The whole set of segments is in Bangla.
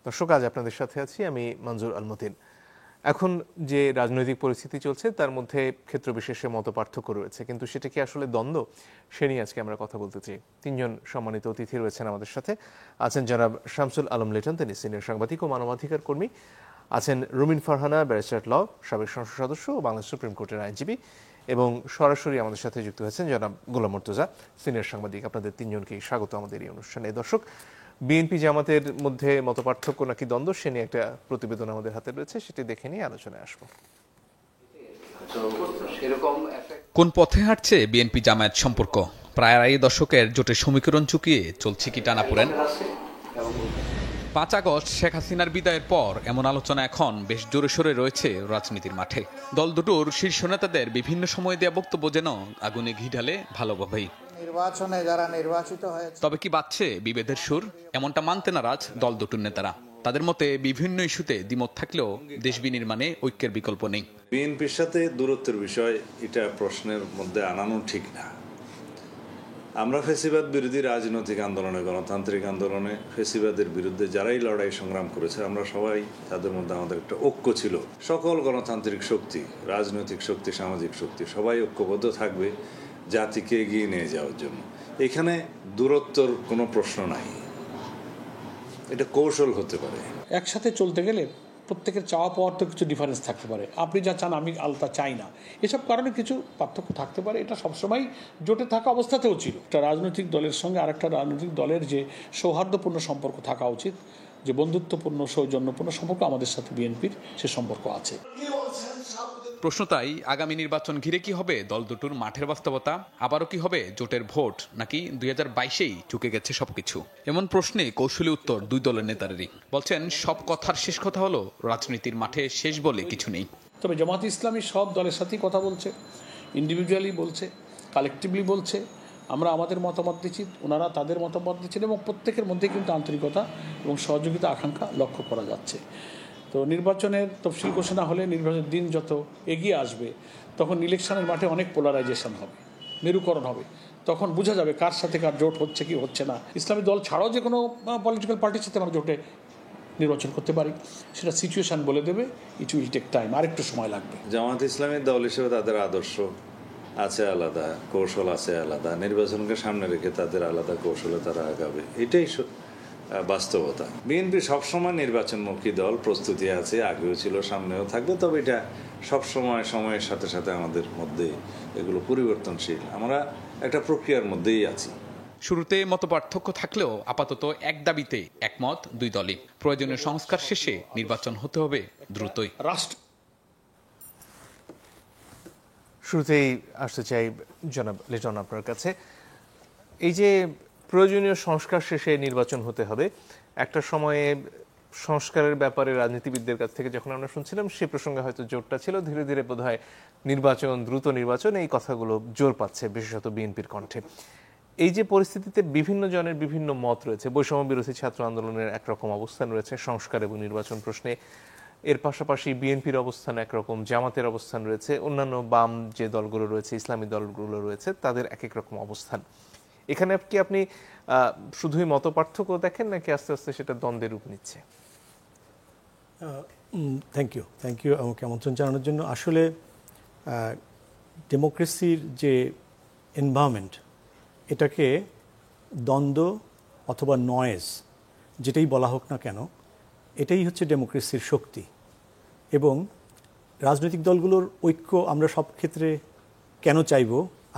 দর্শক, আজ আপনাদের সাথে আছি আমি মঞ্জুর আল মতিন। এখন যে রাজনৈতিক পরিস্থিতি চলছে তার মধ্যে ক্ষেত্র বিশেষে মত পার্থক্য রয়েছে, কিন্তু সেটা কি আসলে দ্বন্দ্ব, সে নিয়ে আজকে আমরা কথা বলতে চাই। তিনজন সম্মানিত অতিথি রয়েছেন আমাদের সাথে। আছেন জনাব শামসুল আলম লিটন, তিনি সিনিয়র সাংবাদিক ও মানবাধিকার কর্মী। আছেন রুমিন ফারহানা, ব্যারিস্টার ল, সাবেক সংসদ সদস্য ও বাংলাদেশ সুপ্রিম কোর্টের আইনজীবী। এবং সরাসরি আমাদের সাথে যুক্ত হয়েছেন জনাব গোলাম মুর্তজা, সিনিয়র সাংবাদিক। আপনাদের তিনজনকেই স্বাগত আমাদের এই অনুষ্ঠানে। দর্শক, বিএনপি জামাতের মধ্যে মতপার্থক্য নাকি দ্বন্দ্ব, সে নিয়ে একটা প্রতিবেদন আমাদের হাতে রয়েছে, সেটি দেখে নিয়ে আলোচনায় আসবো। কোন পথে হাঁটছে বিএনপি জামায়াত সম্পর্ক? প্রায় আড়াই দশকের জোটের সমীকরণ চুকিয়ে চলছে কি টানাপোড়েন? 5 আগস্ট শেখ হাসিনার বিদায়ের পর এমন আলোচনা এখন বেশ জোরে সোরে রয়েছে রাজনীতির মাঠে। দল দুটোর শীর্ষ নেতাদের বিভিন্ন সময় দেওয়া বক্তব্য যেন আগুনে ঘি ঢালে ভালোভাবেই। নির্বাচনে যারা নির্বাচিত হয়েছে, তবে কি বাজছে বিভেদের সুর? এমনটা মানতে নারাজ দল দুটোর নেতারা। তাদের মতে বিভিন্ন ইস্যুতে দ্বিমত থাকলেও দেশ বিনির্মাণে ঐক্যের বিকল্প নেই। বিএনপির সাথে দূরত্বের বিষয় এটা প্রশ্নের মধ্যে আনানো ঠিক না। আমরা ফ্যাসিবাদ বিরোধী রাজনৈতিক আন্দোলনে, গণতান্ত্রিক আন্দোলনে ফ্যাসিবাদের বিরুদ্ধে যারাই লড়াই সংগ্রাম করেছে, আমরা সবাই তাদের মধ্যে আমাদের একটা ঐক্য ছিল। সকল গণতান্ত্রিক শক্তি, রাজনৈতিক শক্তি, সামাজিক শক্তি সবাই ঐক্যবদ্ধ থাকবে জাতিকে এগিয়ে নিয়ে যাওয়ার জন্য। এখানে দূরত্বর কোনো প্রশ্ন নাই, এটা কৌশল হতে পারে। একসাথে চলতে গেলে প্রত্যেকের চাওয়া পাওয়ার তো কিছু ডিফারেন্স থাকতে পারে। আপনি যা চান আমি আলাদা চাই না, এসব কারণে কিছু পার্থক্য থাকতে পারে। এটা সবসময় জোটে থাকা অবস্থাতেও ছিল। একটা রাজনৈতিক দলের সঙ্গে আরেকটা রাজনৈতিক দলের যে সৌহার্দ্যপূর্ণ সম্পর্ক থাকা উচিত, যে বন্ধুত্বপূর্ণ সৌজন্যপূর্ণ সম্পর্ক, আমাদের সাথে বিএনপির সে সম্পর্ক আছে। প্রশ্ন তাই, আগামী নির্বাচন ঘিরে কি হবে দল দুটোর মাঠের বাস্তবতা? আবারও কি হবে জোটের ভোট, নাকি 2022-এই চুকে গেছে সবকিছু? এমন প্রশ্নে কৌশলী উত্তর দুই দলের নেতারেরই। বলছেন, সব কথার শেষ কথা হলো রাজনীতির মাঠে শেষ বলে কিছু নেই। তবে জামাত ইসলামী সব দলের সাথেই কথা বলছে, ইন্ডিভিজুয়ালি বলছে, কালেকটিভলি বলছে। আমরা আমাদের মতামত দিচ্ছি, ওনারা তাদের মতামত দিচ্ছেন, এবং প্রত্যেকের মধ্যে কিন্তু আন্তরিকতা এবং সহযোগিতা আকাঙ্ক্ষা লক্ষ্য করা যাচ্ছে। তো নির্বাচনের তফসিল ঘোষণা হলে, নির্বাচনের দিন যত এগিয়ে আসবে, তখন ইলেকশনের মাঠে অনেক পোলারাইজেশন হবে, মেরুকরণ হবে। তখন বোঝা যাবে কার সাথে কার জোট হচ্ছে কি হচ্ছে না। ইসলামী দল ছাড়াও যে কোনো পলিটিক্যাল পার্টির সাথে আমরা জোটে নির্বাচন করতে পারি, সেটা সিচুয়েশান বলে দেবে। ইট উইল টেক টাইম, আরেকটু সময় লাগবে। জামাত ইসলামী দল হিসেবে তাদের আদর্শ আছে আলাদা, কৌশল আছে আলাদা, নির্বাচনকে সামনে রেখে তাদের আলাদা কৌশলে তারা আগাবে, এটাই বাস্তবতা। বিএনপি সবসময় নির্বাচনমুখী দল, প্রস্তুতি আছে, আগেও ছিল, সামনেও থাকবে। তবে এটা সবসময় সময়ের সাথে সাথে আমাদের মধ্যে এগুলো পরিবর্তনশীল। আমরা একটা প্রক্রিয়ার মধ্যেই আছি। শুরুতে মতপার্থক্য থাকলেও আপাতত এক দাবিতে একমত দুই দলই। প্রয়োজনীয় সংস্কার শেষে নির্বাচন হতে হবে দ্রুতই। শুরুতেই আসতে চাই জনাব লিটন আপনার কাছে। এই যে প্রয়োজনীয় সংস্কার শেষে নির্বাচন হতে হবে, একটা সময়ে সংস্কারের ব্যাপারে রাজনীতিবিদদের কাছ থেকে যখন আমরা শুনছিলাম, সে প্রসঙ্গে হয়তো জোরটা ছিল। ধীরে ধীরে বোধহয় নির্বাচন, দ্রুত নির্বাচন, এই কথাগুলো জোর পাচ্ছে বিশেষত বিএনপির কণ্ঠে। এই যে পরিস্থিতিতে বিভিন্ন জনের বিভিন্ন মত রয়েছে, বৈষম্য বিরোধী ছাত্র আন্দোলনের একরকম অবস্থান রয়েছে সংস্কার এবং নির্বাচন প্রশ্নে, এর পাশাপাশি বিএনপির অবস্থান একরকম, জামাতের অবস্থান রয়েছে, অন্যান্য বাম যে দলগুলো রয়েছে, ইসলামী দলগুলো রয়েছে, তাদের এক এক রকম অবস্থান। এখানে কি আপনি শুধুই মত পার্থক্য দেখেন, নাকি আস্তে আস্তে সেটা দ্বন্দ্বের রূপ নিচ্ছে? থ্যাংক ইউ আমাকে আমন্ত্রণ জানানোর জন্য। আসলে ডেমোক্রেসির যে এনভায়রনমেন্ট, এটাকে দ্বন্দ্ব অথবা নয়েজ যেটাই বলা হোক না কেন, এটাই হচ্ছে ডেমোক্রেসির শক্তি। এবং রাজনৈতিক দলগুলোর ঐক্য আমরা সব ক্ষেত্রে কেন চাইব,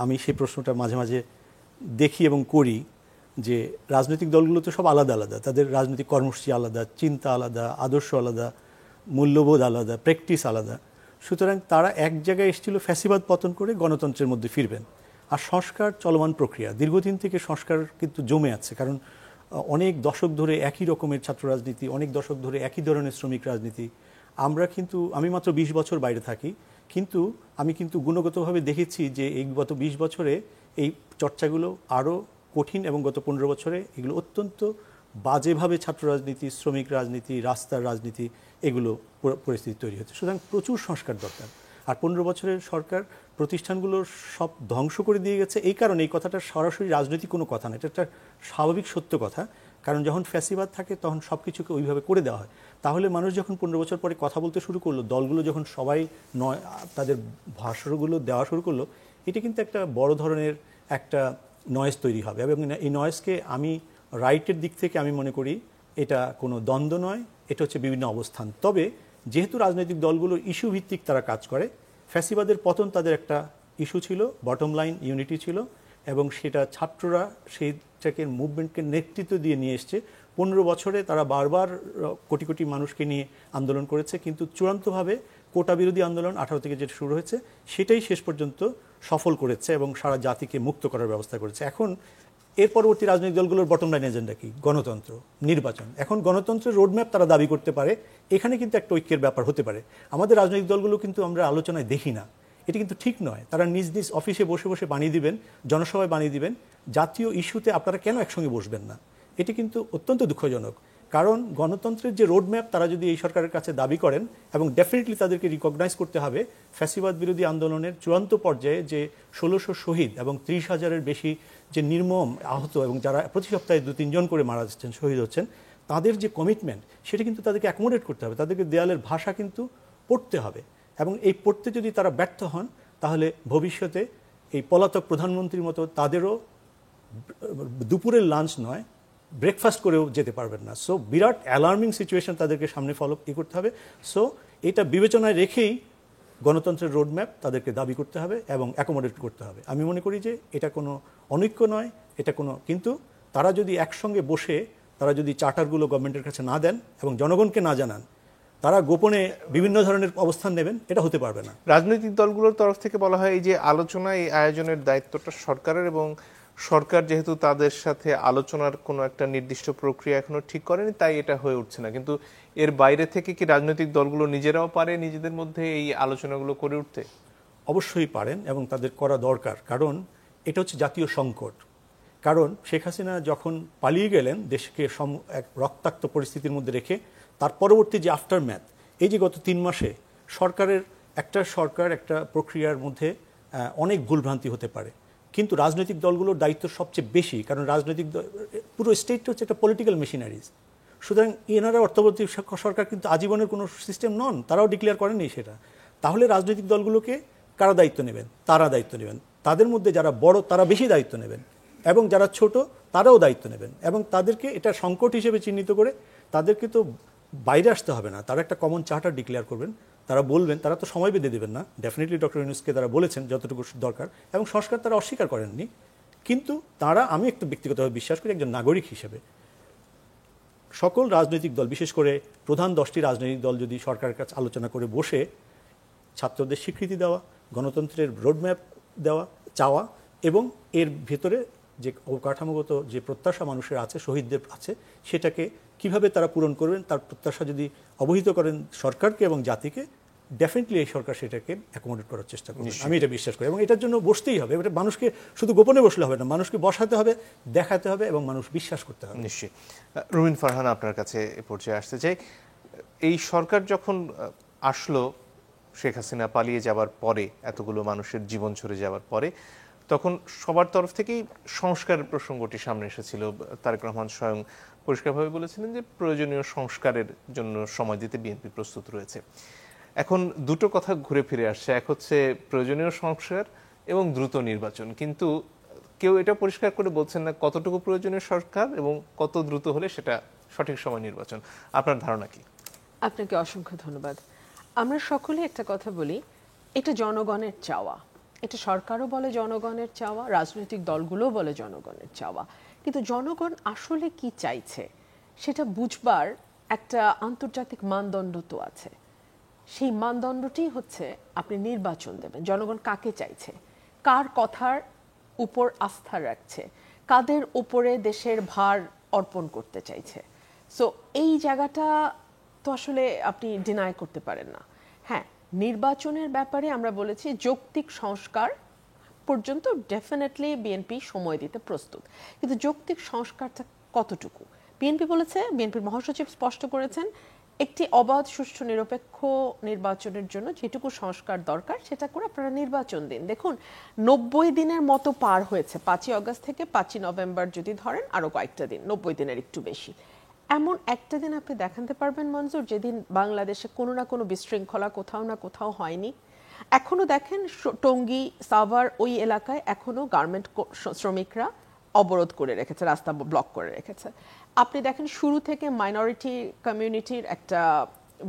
আমি সেই প্রশ্নটা মাঝে মাঝে দেখি এবং করি, যে রাজনৈতিক দলগুলো তো সব আলাদা আলাদা, তাদের রাজনৈতিক কর্মসূচি আলাদা, চিন্তা আলাদা, আদর্শ আলাদা, মূল্যবোধ আলাদা, প্র্যাকটিস আলাদা। সুতরাং তারা এক জায়গায় এসেছিল ফ্যাসিবাদ পতন করে গণতন্ত্রের মধ্যে ফিরবেন। আর সংস্কার চলমান প্রক্রিয়া, দীর্ঘদিন থেকে সংস্কার কিন্তু জমে আছে। কারণ অনেক দশক ধরে একই রকমের ছাত্র রাজনীতি, অনেক দশক ধরে একই ধরনের শ্রমিক রাজনীতি। আমি মাত্র 20 বছর বাইরে থাকি, কিন্তু আমি কিন্তু গুণগতভাবে দেখেছি যে এই গত 20 বছরে এই চর্চাগুলো আরও কঠিন, এবং গত 15 বছরে এগুলো অত্যন্ত বাজেভাবে ছাত্র রাজনীতি, শ্রমিক রাজনীতি, রাস্তার রাজনীতি, এগুলো পরিস্থিতি তৈরি হচ্ছে। সুতরাং প্রচুর সংস্কার দরকার। আর 15 বছরের সরকার প্রতিষ্ঠানগুলো সব ধ্বংস করে দিয়ে গেছে। এই কারণে এই কথাটা সরাসরি রাজনৈতিক কোনো কথা না, এটা একটা স্বাভাবিক সত্য কথা কারণ যখন ফ্যাসিবাদ থাকে তখন সব কিছুকে ওইভাবে করে দেওয়া হয়। তাহলে মানুষ যখন 15 বছর পরে কথা বলতে শুরু করলো, দলগুলো যখন সবাই তাদের ভাষ্যগুলো দেওয়া শুরু করলো, এটা কিন্তু একটা বড় ধরনের একটা নয়েজ তৈরি হবে। এবং এই নয়েজকে আমি রাইটের দিক থেকে আমি মনে করি এটা কোনো দ্বন্দ্ব নয়, এটা হচ্ছে বিভিন্ন অবস্থান। তবে যেহেতু রাজনৈতিক দলগুলো ইস্যু ভিত্তিক তারা কাজ করে, ফ্যাসিবাদের পতন তাদের একটা ইস্যু ছিল, বটম লাইন ইউনিটি ছিল, এবং সেটা ছাত্ররা সেইটাকে মুভমেন্টকে নেতৃত্ব দিয়ে নিয়ে এসছে। 15 বছরে তারা বারবার কোটি কোটি মানুষকে নিয়ে আন্দোলন করেছে, কিন্তু চূড়ান্তভাবে কোটা বিরোধী আন্দোলন 18 থেকে যেটা শুরু হয়েছে সেটাই শেষ পর্যন্ত সফল করেছে এবং সারা জাতিকে মুক্ত করার ব্যবস্থা করেছে। এখন এর পরবর্তী রাজনৈতিক দলগুলোর বটম লাইন এজেন্ডা কি? গণতন্ত্র, নির্বাচন। এখন গণতন্ত্রের রোডম্যাপ তারা দাবি করতে পারে, এখানে কিন্তু একটা ঐক্যের ব্যাপার হতে পারে। আমাদের রাজনৈতিক দলগুলো কিন্তু আমরা আলোচনায় দেখি না, এটা কিন্তু ঠিক নয়। তারা নিজ নিজ অফিসে বসে বসে বানিয়ে দিবেন, জনসভায় বানিয়ে দিবেন, জাতীয় ইস্যুতে আপনারা কেন একসঙ্গে বসবেন না? এটি কিন্তু অত্যন্ত দুঃখজনক। কারণ গণতন্ত্রের যে রোডম্যাপ তারা যদি এই সরকারের কাছে দাবি করেন, এবং ডেফিনেটলি তাদেরকে রিকগনাইজ করতে হবে ফ্যাসিবাদ বিরোধী আন্দোলনের চূড়ান্ত পর্যায়ে যে 1600 শহীদ এবং 30,000-এর বেশি যে নির্মম আহত, এবং যারা প্রতি সপ্তাহে 2-3 জন করে মারা যাচ্ছেন, শহীদ হচ্ছেন, তাদের যে কমিটমেন্ট সেটা কিন্তু তাদেরকে অ্যাকোমোডেট করতে হবে। তাদেরকে দেয়ালের ভাষা কিন্তু পড়তে হবে, এবং এই পড়তে যদি তারা ব্যর্থ হন তাহলে ভবিষ্যতে এই পলাতক প্রধানমন্ত্রীর মতো তাদেরও দুপুরের লাঞ্চ নয়, ব্রেকফাস্ট করেও যেতে পারবেন না। সো বিরাট অ্যালার্মিং সিচুয়েশন তাদেরকে সামনে করতে হবে। সো এটা বিবেচনায় রেখেই গণতন্ত্রের রোডম্যাপ তাদেরকে দাবি করতে হবে এবং অ্যাকোমোডেট করতে হবে। আমি মনে করি যে এটা কোনো অনৈক্য নয়, এটা কোনো, কিন্তু তারা যদি একসঙ্গে বসে তারা যদি চার্টারগুলো গভর্নমেন্টের কাছে না দেন এবং জনগণকে না জানান, তারা গোপনে বিভিন্ন ধরনের অবস্থান নেবেন, এটা হতে পারবে না। রাজনৈতিক দলগুলোর তরফ থেকে বলা হয় এই যে আলোচনা, এই আয়োজনের দায়িত্বটা সরকারের, এবং সরকার যেহেতু তাদের সাথে আলোচনার কোনো একটা নির্দিষ্ট প্রক্রিয়া এখনো ঠিক করেনি, তাই এটা হয়ে উঠছে না। কিন্তু এর বাইরে থেকে কি রাজনৈতিক দলগুলো নিজেরাও পারে নিজেদের মধ্যে এই আলোচনাগুলো করে উঠতে? অবশ্যই পারেন এবং তাদের করা দরকার, কারণ এটা হচ্ছে জাতীয় সংকট। কারণ শেখ হাসিনা যখন পালিয়ে গেলেন দেশকে এক রক্তাক্ত পরিস্থিতির মধ্যে রেখে, তার পরবর্তী যে আফটার ম্যাথ, এই যে গত 3 মাসে সরকারের একটা প্রক্রিয়ার মধ্যে অনেক ভুলভ্রান্তি হতে পারে, কিন্তু রাজনৈতিক দলগুলোর দায়িত্ব সবচেয়ে বেশি, কারণ রাজনৈতিক পুরো স্টেটটা হচ্ছে একটা পলিটিক্যাল মেশিনারিজ। সুতরাং এনারা অর্থবর্তী সরকার কিন্তু আজীবনের কোনো সিস্টেম নন, তারাও ডিক্লেয়ার করেননি সেটা। তাহলে রাজনৈতিক দলগুলোকে কারা দায়িত্ব নেবেন? তারা দায়িত্ব নেবেন। তাদের মধ্যে যারা বড় তারা বেশি দায়িত্ব নেবেন, এবং যারা ছোট তারাও দায়িত্ব নেবেন, এবং তাদেরকে এটা সংকট হিসেবে চিহ্নিত করে তাদেরকে তো বাইরে আসতে হবে না, তারা একটা কমন চার্টার ডিক্লেয়ার করবেন, তারা বলবেন, তারা তো সময় বেঁধে দেবেন না। ডেফিনেটলি ডক্টর ইউনূসকে তারা বলেছেন যতটুকু দরকার, এবং সংস্কার তারা অস্বীকার করেননি। কিন্তু তারা, আমি একটু ব্যক্তিগতভাবে বিশ্বাস করি একজন নাগরিক হিসেবে সকল রাজনৈতিক দল, বিশেষ করে প্রধান 10টি রাজনৈতিক দল যদি সরকারের কাছে আলোচনা করে বসে ছাত্রদের স্বীকৃতি দেওয়া, গণতন্ত্রের রোডম্যাপ দেওয়া, চাওয়া, এবং এর ভেতরে যে অবকাঠামোগত যে প্রত্যাশা মানুষের আছে, শহীদদের আছে, সেটাকে কিভাবে তারা পূরণ করবেন তার প্রত্যাশা যদি অবহিত করেন সরকারকে এবং জাতিকে, ডেফিনেটলি এই সরকার সেটাকে অ্যাকোমোডেট করার চেষ্টা করবে। আমি এটা বিশ্বাস করি, এবং এটার জন্য বসতেই হবে। এটা মানুষকে শুধু গোপনে বসলে হবে না, মানুষকে বসাতে হবে, দেখাতে হবে, এবং মানুষ বিশ্বাস করতে হবে। নিশ্চয়ই। রুমিন ফারহান, আপনার কাছে এ পর্যায়ে আসতে চাই। এই সরকার যখন আসলো শেখ হাসিনা পালিয়ে যাওয়ার পরে, এতগুলো মানুষের জীবন ঝরে যাওয়ার পরে, তখন সবার তরফ থেকেই সংস্কারের প্রসঙ্গটি সামনে এসেছিল। তারেক রহমান স্বয়ং পরিষ্কারভাবে বলেছিলেন যে প্রয়োজনীয় সংস্কারের জন্য সময় দিতে বিএনপি প্রস্তুত রয়েছে। এখন দুটো কথা ঘুরে ফিরে আসছে, এক হচ্ছে প্রয়োজনীয় সংস্কার এবং দ্রুত নির্বাচন, কিন্তু কেউ এটা পরিষ্কার করে বলছেন না কতটুকু প্রয়োজনীয় সরকার এবং কত দ্রুত হলে সেটা সঠিক সময় নির্বাচন। আপনার ধারণা কি? আপনাকে অসংখ্য ধন্যবাদ। আমরা সকলে একটা কথা বলি, এটা জনগণের চাওয়া, এটা সরকারও বলে জনগণের চাওয়া, রাজনৈতিক দলগুলোও বলে জনগণের চাওয়া, কিন্তু জনগণ আসলে কি চাইছে সেটা বুঝবার একটা আন্তর্জাতিক মানদণ্ড তো আছে। সেই মানদণ্ডটি হচ্ছে আপনি নির্বাচন দেবেন, জনগণ কাকে চাইছে, কার কথার উপর আস্থা রাখছে, কাদের উপরে দেশের ভার অর্পণ করতে চাইছে। সো এই জায়গাটা তো আসলে আপনি ডিনাই করতে পারেন না। হ্যাঁ, নির্বাচনের ব্যাপারে আমরা বলেছি যৌক্তিক সংস্কার পর্যন্ত ডেফিনেটলি বিএনপি সময় দিতে প্রস্তুত, কিন্তু যৌক্তিক সংস্কারটা কতটুকু? বিএনপি বলেছে, বিএনপির মহাসচিব স্পষ্ট করেছেন একটি অবাধ, সুষ্ঠু, নিরপেক্ষ নির্বাচনের জন্য যেটুকু সংস্কার দরকার সেটা করে আপনারা নির্বাচন দিন। দেখুন 90 দিনের মতো পার হয়েছে, 5ই আগস্ট থেকে 5ই নভেম্বর যদি ধরেন আরো কয়েকটা দিন, 90 দিনের একটু বেশি। এমন একটা দিন আপনি দেখাতে পারবেন মনজুর যেদিন বাংলাদেশে কোনো না কোনো বিশৃঙ্খলা কোথাও না কোথাও হয়নি? এখনো দেখেন টঙ্গী, সাভার ওই এলাকায় এখনো গার্মেন্ট শ্রমিকরা অবরোধ করে রেখেছে, রাস্তা ব্লক করে রেখেছে। আপনি দেখেন শুরু থেকে মাইনরিটি কমিউনিটির একটা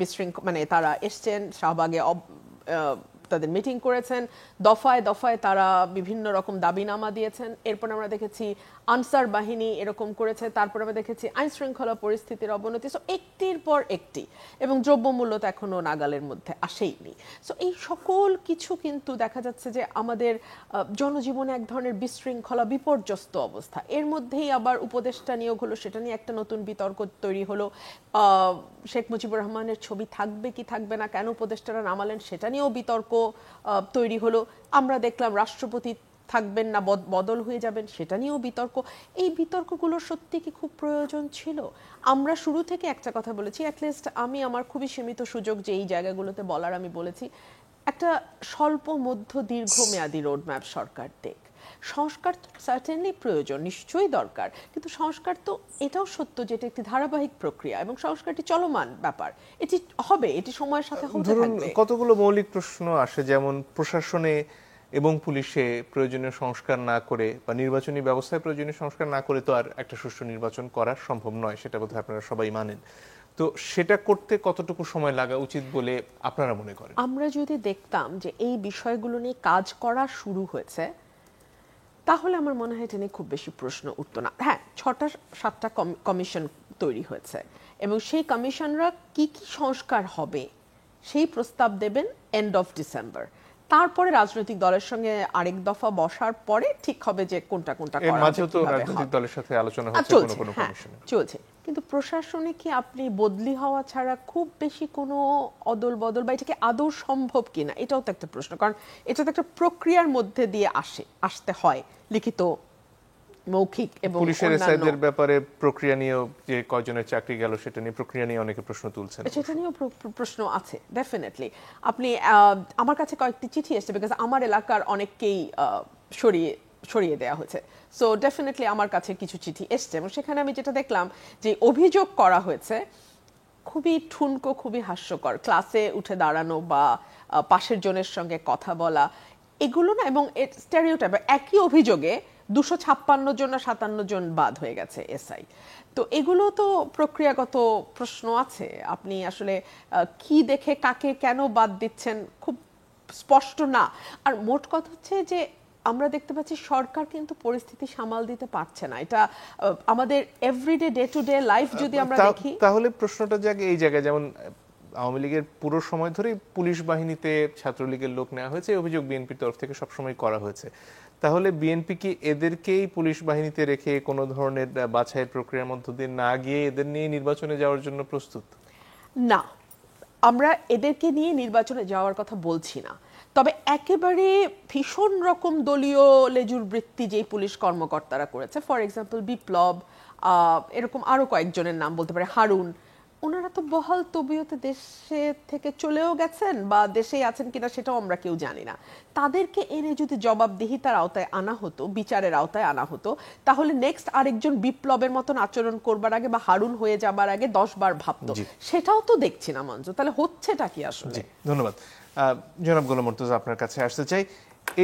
বিশৃঙ্খলা, মানে তারা এসছেন শাহবাগে, তাদের মিটিং করেছেন, দফায় দফায় তারা বিভিন্ন রকম দাবিনামা দিয়েছেন। এরপর আমরা দেখেছি আনসার বাহিনী এরকম করেছে, তারপর আমরা দেখেছি আইন শৃঙ্খলা পরিস্থিতির অবনতি। সো একটির পর একটি, এবং দ্রব্যমূল্য তো এখনো নাগালের মধ্যে আসেইনি। সো এই সকল কিছু কিন্তু দেখা যাচ্ছে যে আমাদের জনজীবনে এক ধরনের বিশৃঙ্খলা, বিপর্যস্ত অবস্থা। এর মধ্যেই আবার উপদেষ্টা নিয়োগ হলো, সেটা নিয়ে একটা নতুন বিতর্ক তৈরি হলো। শেখ মুজিবুর রহমানের ছবি থাকবে কি থাকবে না, কেন উপদেষ্টারা নামালেন সেটা নিয়েও বিতর্ক তৈরি হলো। আমরা দেখলাম রাষ্ট্রপতি থাকবেন না বদল হয়ে যাবেন, সেটা নিয়েও বিতর্ক। এই বিতর্কগুলো সত্যি কি খুব প্রয়োজন ছিল? আমরা শুরু থেকে একটা কথা বলেছি, অ্যাটলিস্ট আমি আমার খুবই সীমিত সুযোগ যে এই জায়গাগুলোতে বলার, আমি বলেছি একটা স্বল্প মধ্য দীর্ঘমেয়াদী রোডম্যাপ সরকার দেখ। সংস্কার তো সার্টেনলি প্রয়োজন, নিশ্চয়ই দরকার, কিন্তু সংস্কার তো এটাও সত্য যে এটা একটি ধারাবাহিক প্রক্রিয়া এবং সংস্কারটি চলমান ব্যাপার। এটি হবে, এটি সময়ের সাথে হতে থাকবে। কতগুলো মৌলিক প্রশ্ন আসে, যেমন প্রশাসনে এবং পুলিশে প্রয়োজনীয় সংস্কার না করে বা নির্বাচনী ব্যবস্থায় প্রয়োজনীয় সংস্কার না করে তো আর একটা সুষ্ঠু নির্বাচন করা সম্ভব নয়, সেটা বোধহয় আপনারা সবাই মানেন। তো সেটা করতে কতটুকু সময় লাগা উচিত বলে আপনারা মনে করেন? আমরা যদি দেখতাম যে এই বিষয়গুলো নিয়ে কাজ করা শুরু হয়েছে, তাহলে আমার মনে হয় এটা নিয়ে খুব বেশি প্রশ্ন উঠতো না। হ্যাঁ, 6টা-7টা কমিশন তৈরি হয়েছে এবং সেই কমিশনরা কি কি সংস্কার হবে সেই প্রস্তাব দেবেন এন্ড অফ ডিসেম্বর। তারপরে রাজনৈতিক দলের সঙ্গে আরেক দফা বসার পরে ঠিক হবে যে কোনটা কোনটা করা হবে। মাঝেও তো রাজনৈতিক দলের সাথে আলোচনা হচ্ছে কোনো কোনো কমিশনে, চলছে। কিন্তু প্রশাসনে কি আপনি বদলি হওয়া ছাড়া খুব বেশি কোনো অদল বদল বা এটাকে আদৌ সম্ভব কিনা, এটাও তো একটা প্রশ্ন। কারণ এটা তো একটা প্রক্রিয়ার মধ্যে দিয়ে আসতে হয়, লিখিত, মৌখিক এবং পুলিশের এসআইদের ব্যাপারে প্রক্রিয়া নিয়েও যে কয়জনের চাকরি গেল সেটা নিয়ে প্রক্রিয়া নিয়ে অনেকে প্রশ্ন তুলছেন। সেটা নিয়েও প্রশ্ন আছে ডেফিনেটলি। আপনি আমার কাছে কয়েকটি চিঠি এসেছে, বিকজ আমার এলাকার অনেককেই সরিয়ে দেওয়া হয়েছে। সো ডেফিনেটলি আমার কাছে কিছু চিঠি এসছে এবং সেখানে আমি যেটা দেখলাম যে অভিযোগ করা হয়েছে খুবই ঠুনকো, খুবই হাস্যকর, ক্লাসে উঠে দাঁড়ানো বা পাশের জনের সঙ্গে কথা বলা, এগুলো না। এবং স্টেরিওটাইপ, একই অভিযোগে 256 জন না 57 জন বাদ হয়ে গেছে এসআই। তো এগুলো তো প্রক্রিয়াগত প্রশ্ন আছে। আপনি আসলে কি দেখে কাকে কেন বাদ দিচ্ছেন খুব স্পষ্ট না। আর মোট কথা হচ্ছে যে আমরা দেখতে পাচ্ছি সরকার কিন্তু পরিস্থিতি সামাল দিতে পারছে না। এটা আমাদের everyday, day to day life যদি আমরা দেখি, তাহলে প্রশ্নটা জাগে এই জায়গায়, যেমন আওয়ামী লীগের পুরো সময় ধরে পুলিশ বাহিনীতে ছাত্রলীগের লোক নেওয়া হয়েছে, অভিযোগ বিএনপির তরফ থেকে সবসময় করা হয়েছে। তাহলে বিএনপি কি এদেরকেই পুলিশ বাহিনীতে রেখে কোনো ধরনের বাছাইয়ের প্রক্রিয়ার মধ্য দিয়ে না গিয়ে এদের নিয়ে নির্বাচনে যাওয়ার জন্য প্রস্তুত? না, আমরা এদেরকে নিয়ে নির্বাচনে যাওয়ার কথা বলছি না। তবে একেবারে ভীষণ রকম দলীয় লেজুর বৃত্তি যেই পুলিশ কর্মকর্তারা করেছে, ফর এক্সাম্পল বিপ্লব, এরকম আরো কয়েকজনের নাম বলতে পারে, হারুন, ওনারা তো বহাল তবিয়তে দেশে থেকে চলেও গেছেন বা দেশেই আছেন কিনা সেটাও আমরা কেউ জানি না। তাদেরকে এনে যদি জবাবদিহিতার আওতায় আনা হতো, বিচারের আওতায় আনা হতো, তাহলে নেক্সট আরেকজন বিপ্লবের মতন আচরণ করবার আগে বা হারুন হয়ে যাবার আগে 10 বার ভাবতো। সেটাও তো দেখছি না মঞ্জু। তাহলে হচ্ছেটা কি আসলে? ধন্যবাদ। জনাব গোলাম মুর্তজা, আপনার কাছে আসতে চাই।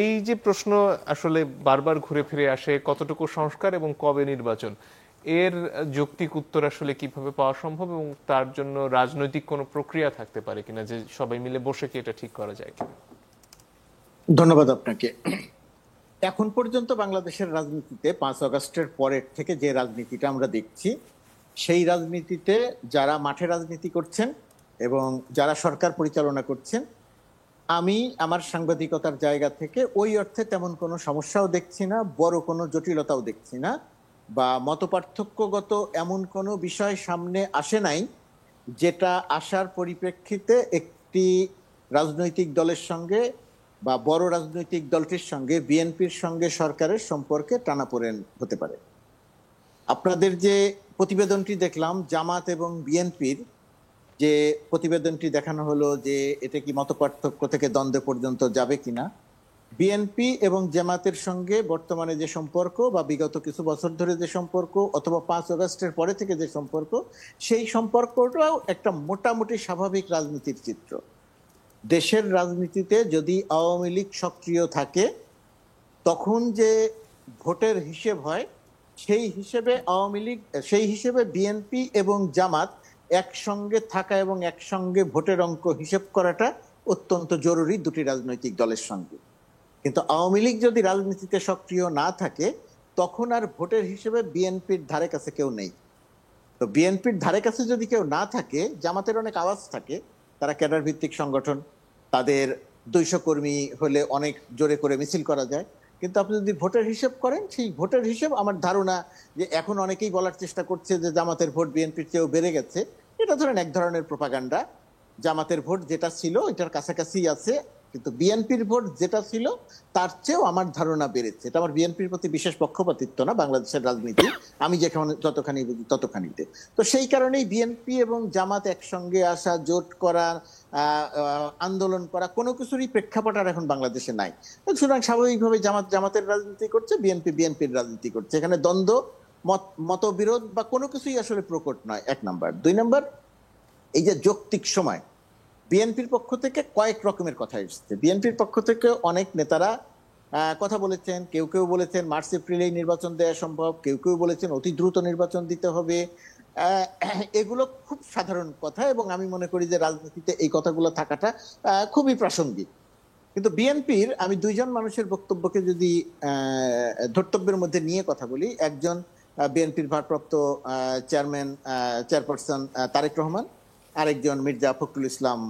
এই যে প্রশ্ন আসলে বারবার ঘুরে ফিরে আসে, কতটুকু সংস্কার এবং কবে নির্বাচন, এর যৌক্তিক উত্তর আসলে কিভাবে পাওয়া সম্ভব এবং তার জন্য রাজনৈতিক কোনো প্রক্রিয়া থাকতে পারে কিনা, যে সবাই মিলে বসে কি এটা ঠিক করা যায় কিনা? ধন্যবাদ আপনাকে। এখন পর্যন্ত বাংলাদেশের রাজনীতিতে 5 আগস্টের পরের থেকে যে রাজনীতিটা আমরা দেখছি, সেই রাজনীতিতে যারা মাঠে রাজনীতি করছেন এবং যারা সরকার পরিচালনা করছেন, আমি আমার সাংবাদিকতার জায়গা থেকে ওই অর্থে তেমন কোনো সমস্যাও দেখছি না, বড় কোনো জটিলতাও দেখছি না, বা মতপার্থক্যগত এমন কোনো বিষয় সামনে আসে নাই যেটা আসার পরিপ্রেক্ষিতে একটি রাজনৈতিক দলের সঙ্গে বা বড় রাজনৈতিক দলটির সঙ্গে বিএনপির সঙ্গে সরকারের সম্পর্কে টানাপোড়েন হতে পারে। আপনাদের যে প্রতিবেদনটি দেখলাম জামাত এবং বিএনপির, যে প্রতিবেদনটি দেখানো হলো যে এটা কি মতপার্থক্য থেকে দ্বন্দ্ব পর্যন্ত যাবে কিনা। বিএনপি এবং জামাতের সঙ্গে বর্তমানে যে সম্পর্ক বা বিগত কিছু বছর ধরে যে সম্পর্ক অথবা 5 আগস্টের পরে থেকে যে সম্পর্ক, সেই সম্পর্কটাও একটা মোটামুটি স্বাভাবিক রাজনীতির চিত্র। দেশের রাজনীতিতে যদি আওয়ামী লীগ সক্রিয় থাকে তখন যে ভোটের হিসেব হয় সেই হিসেবে বিএনপি এবং জামাত একসঙ্গে থাকা এবং একসঙ্গে ভোটের অঙ্ক হিসেব করাটা অত্যন্ত জরুরি দুটি রাজনৈতিক দলের সঙ্গে। কিন্তু আওয়ামী লীগ যদি রাজনীতিতে সক্রিয় না থাকে তখন আর ভোটের হিসেবে বিএনপির ধারে কাছে কেউ নেই। তো বিএনপির ধারে কাছে যদি কেউ না থাকে, জামাতের অনেক আওয়াজ থাকে, তারা ক্যাডার ভিত্তিক সংগঠন, তাদের 200 কর্মী হলে অনেক জোরে করে মিছিল করা যায়। কিন্তু আপনি যদি ভোটের হিসেব করেন, সেই ভোটের হিসেব আমার ধারণা যে এখন অনেকেই বলার চেষ্টা করছে যে জামাতের ভোট বিএনপির চেয়েও বেড়ে গেছে। এটা ধরেন এক ধরনের প্রোপাগান্ডা। জামাতের ভোট যেটা ছিল এটার কাছাকাছি আছে, কিন্তু বিএনপির ভোট যেটা ছিল তার চেয়েও আমার ধারণা বেড়েছে। এটা আমার বিএনপির প্রতি বিশেষ পক্ষপাতিত্ব না, বাংলাদেশের রাজনীতি আমি যেখানে যতখানি বুঝি ততখানিতে। তো সেই কারণেই বিএনপি এবং জামাত একসঙ্গে আসা, জোট করা, আন্দোলন করা, কোনো কিছুরই প্রেক্ষাপট আর এখন বাংলাদেশে নাই। সুতরাং স্বাভাবিকভাবে জামাত জামাতের রাজনীতি করছে, বিএনপি বিএনপির রাজনীতি করছে। এখানে দ্বন্দ্ব, মতবিরোধ বা কোনো কিছুই আসলে প্রকট নয়, 1 নাম্বার। 2 নাম্বার, এই যে যৌক্তিক সময়, বিএনপির পক্ষ থেকে কয়েক রকমের কথা এসেছে। বিএনপির পক্ষ থেকে অনেক নেতারা কথা বলেছেন। কেউ কেউ বলেছেন মার্চ এপ্রিলেই নির্বাচন দেওয়া সম্ভব, কেউ কেউ বলেছেন অতি দ্রুত নির্বাচন দিতে হবে। এগুলো খুব সাধারণ কথা এবং আমি মনে করি যে রাজনীতিতে এই কথাগুলো থাকাটা খুবই প্রাসঙ্গিক। কিন্তু বিএনপির আমি 2 জন মানুষের বক্তব্যকে যদি ধর্তব্যের মধ্যে নিয়ে কথা বলি, একজন বিএনপির ভারপ্রাপ্ত চেয়ারপারসন তারেক রহমান, আরেকজন মির্জা ফখরুল ইসলাম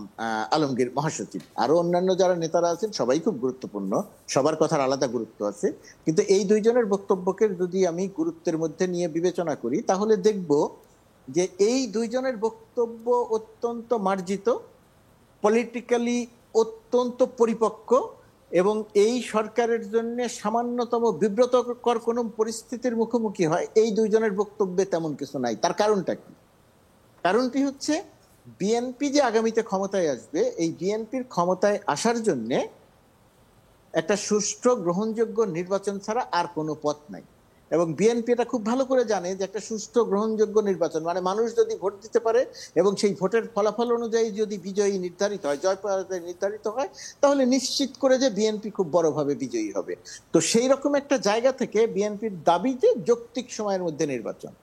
আলমগীর মহাসচিব। আরো অন্যান্য যারা নেতারা আছেন সবাই খুব গুরুত্বপূর্ণ, সবার কথার আলাদা গুরুত্ব আছে। কিন্তু এই 2 জনের বক্তব্যকে যদি আমি গুরুত্বের মধ্যে নিয়ে বিবেচনা করি তাহলে দেখব যে এই 2 জনের বক্তব্য অত্যন্ত মার্জিত, পলিটিক্যালি অত্যন্ত পরিপক্ক এবং এই সরকারের জন্য সামান্যতম বিব্রতকর কোনো পরিস্থিতির মুখোমুখি হয় এই 2 জনের বক্তব্যে তেমন কিছু নাই। তার কারণটা কি? কারণটি হচ্ছে বিএনপি যে আগামীতে ক্ষমতায় আসবে, এই বিএনপির ক্ষমতায় আসার জন্য একটা সুষ্ঠু গ্রহণযোগ্য নির্বাচন ছাড়া আর কোনো পথ নাই। এবং বিএনপি এটা খুব ভালো করে জানে যে একটা সুষ্ঠু গ্রহণযোগ্য নির্বাচন মানে মানুষ যদি ভোট দিতে পারে এবং সেই ভোটের ফলাফল অনুযায়ী যদি বিজয়ী নির্ধারিত হয়, জয় পরাজয় নির্ধারিত হয়, তাহলে নিশ্চিত করে যে বিএনপি খুব বড়ভাবে বিজয়ী হবে। তো সেই রকম একটা জায়গা থেকে বিএনপির দাবি যে যৌক্তিক সময়ের মধ্যে নির্বাচন,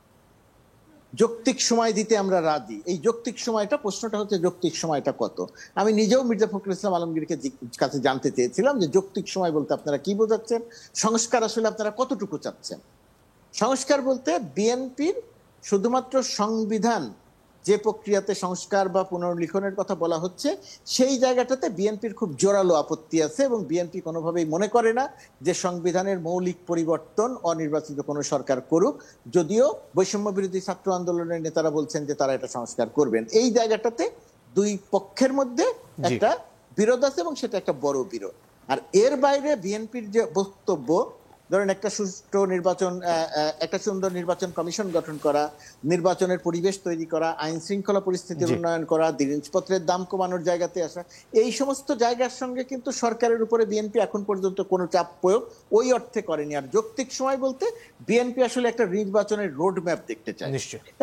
যৌক্তিক সময় দিতে আমরা রাজি। এই যৌক্তিক সময়টা, প্রশ্নটা হচ্ছে যৌক্তিক সময়টা কত। আমি নিজেও মির্জা ফখরুল ইসলাম আলমগীরকে কাছে জানতে চেয়েছিলাম যে যৌক্তিক সময় বলতে আপনারা কি বোঝাচ্ছেন, সংস্কার আসলে আপনারা কতটুকু চাচ্ছেন। সংস্কার বলতে বিএনপির শুধুমাত্র সংবিধান যে প্রক্রিয়াতে সংস্কার বা পুনর্লিখনের কথা বলা হচ্ছে সেই জায়গাটাতে বিএনপির খুব জোরালো আপত্তি আছে এবং বিএনপি কোনোভাবেই মনে করে না যে সংবিধানের মৌলিক পরিবর্তন অনির্বাচিত কোনো সরকার করুক, যদিও বৈষম্য বিরোধী ছাত্র আন্দোলনের নেতারা বলছেন যে তারা এটা সংস্কার করবেন। এই জায়গাটাতে 2 পক্ষের মধ্যে একটা বিরোধ আছে এবং সেটা একটা বড় বিরোধ। আর এর বাইরে বিএনপির যে বক্তব্য, ধরেন একটা সুষ্ঠু নির্বাচন, একটা সুন্দর নির্বাচন কমিশন গঠন করা, নির্বাচনের পরিবেশ তৈরি করা, আইন শৃঙ্খলা পরিস্থিতির উন্নয়ন করা, জিনিসপত্রের দাম কমানোর জায়গাতে আসা, এই সমস্ত জায়গার সঙ্গে কিন্তু সরকারের উপরে বিএনপি এখন পর্যন্ত কোনো চাপ প্রয়োগ ওই অর্থে করেনি। আর যৌক্তিক সময় বলতে বিএনপি আসলে একটা নির্বাচনের রোড ম্যাপ দেখতে চায়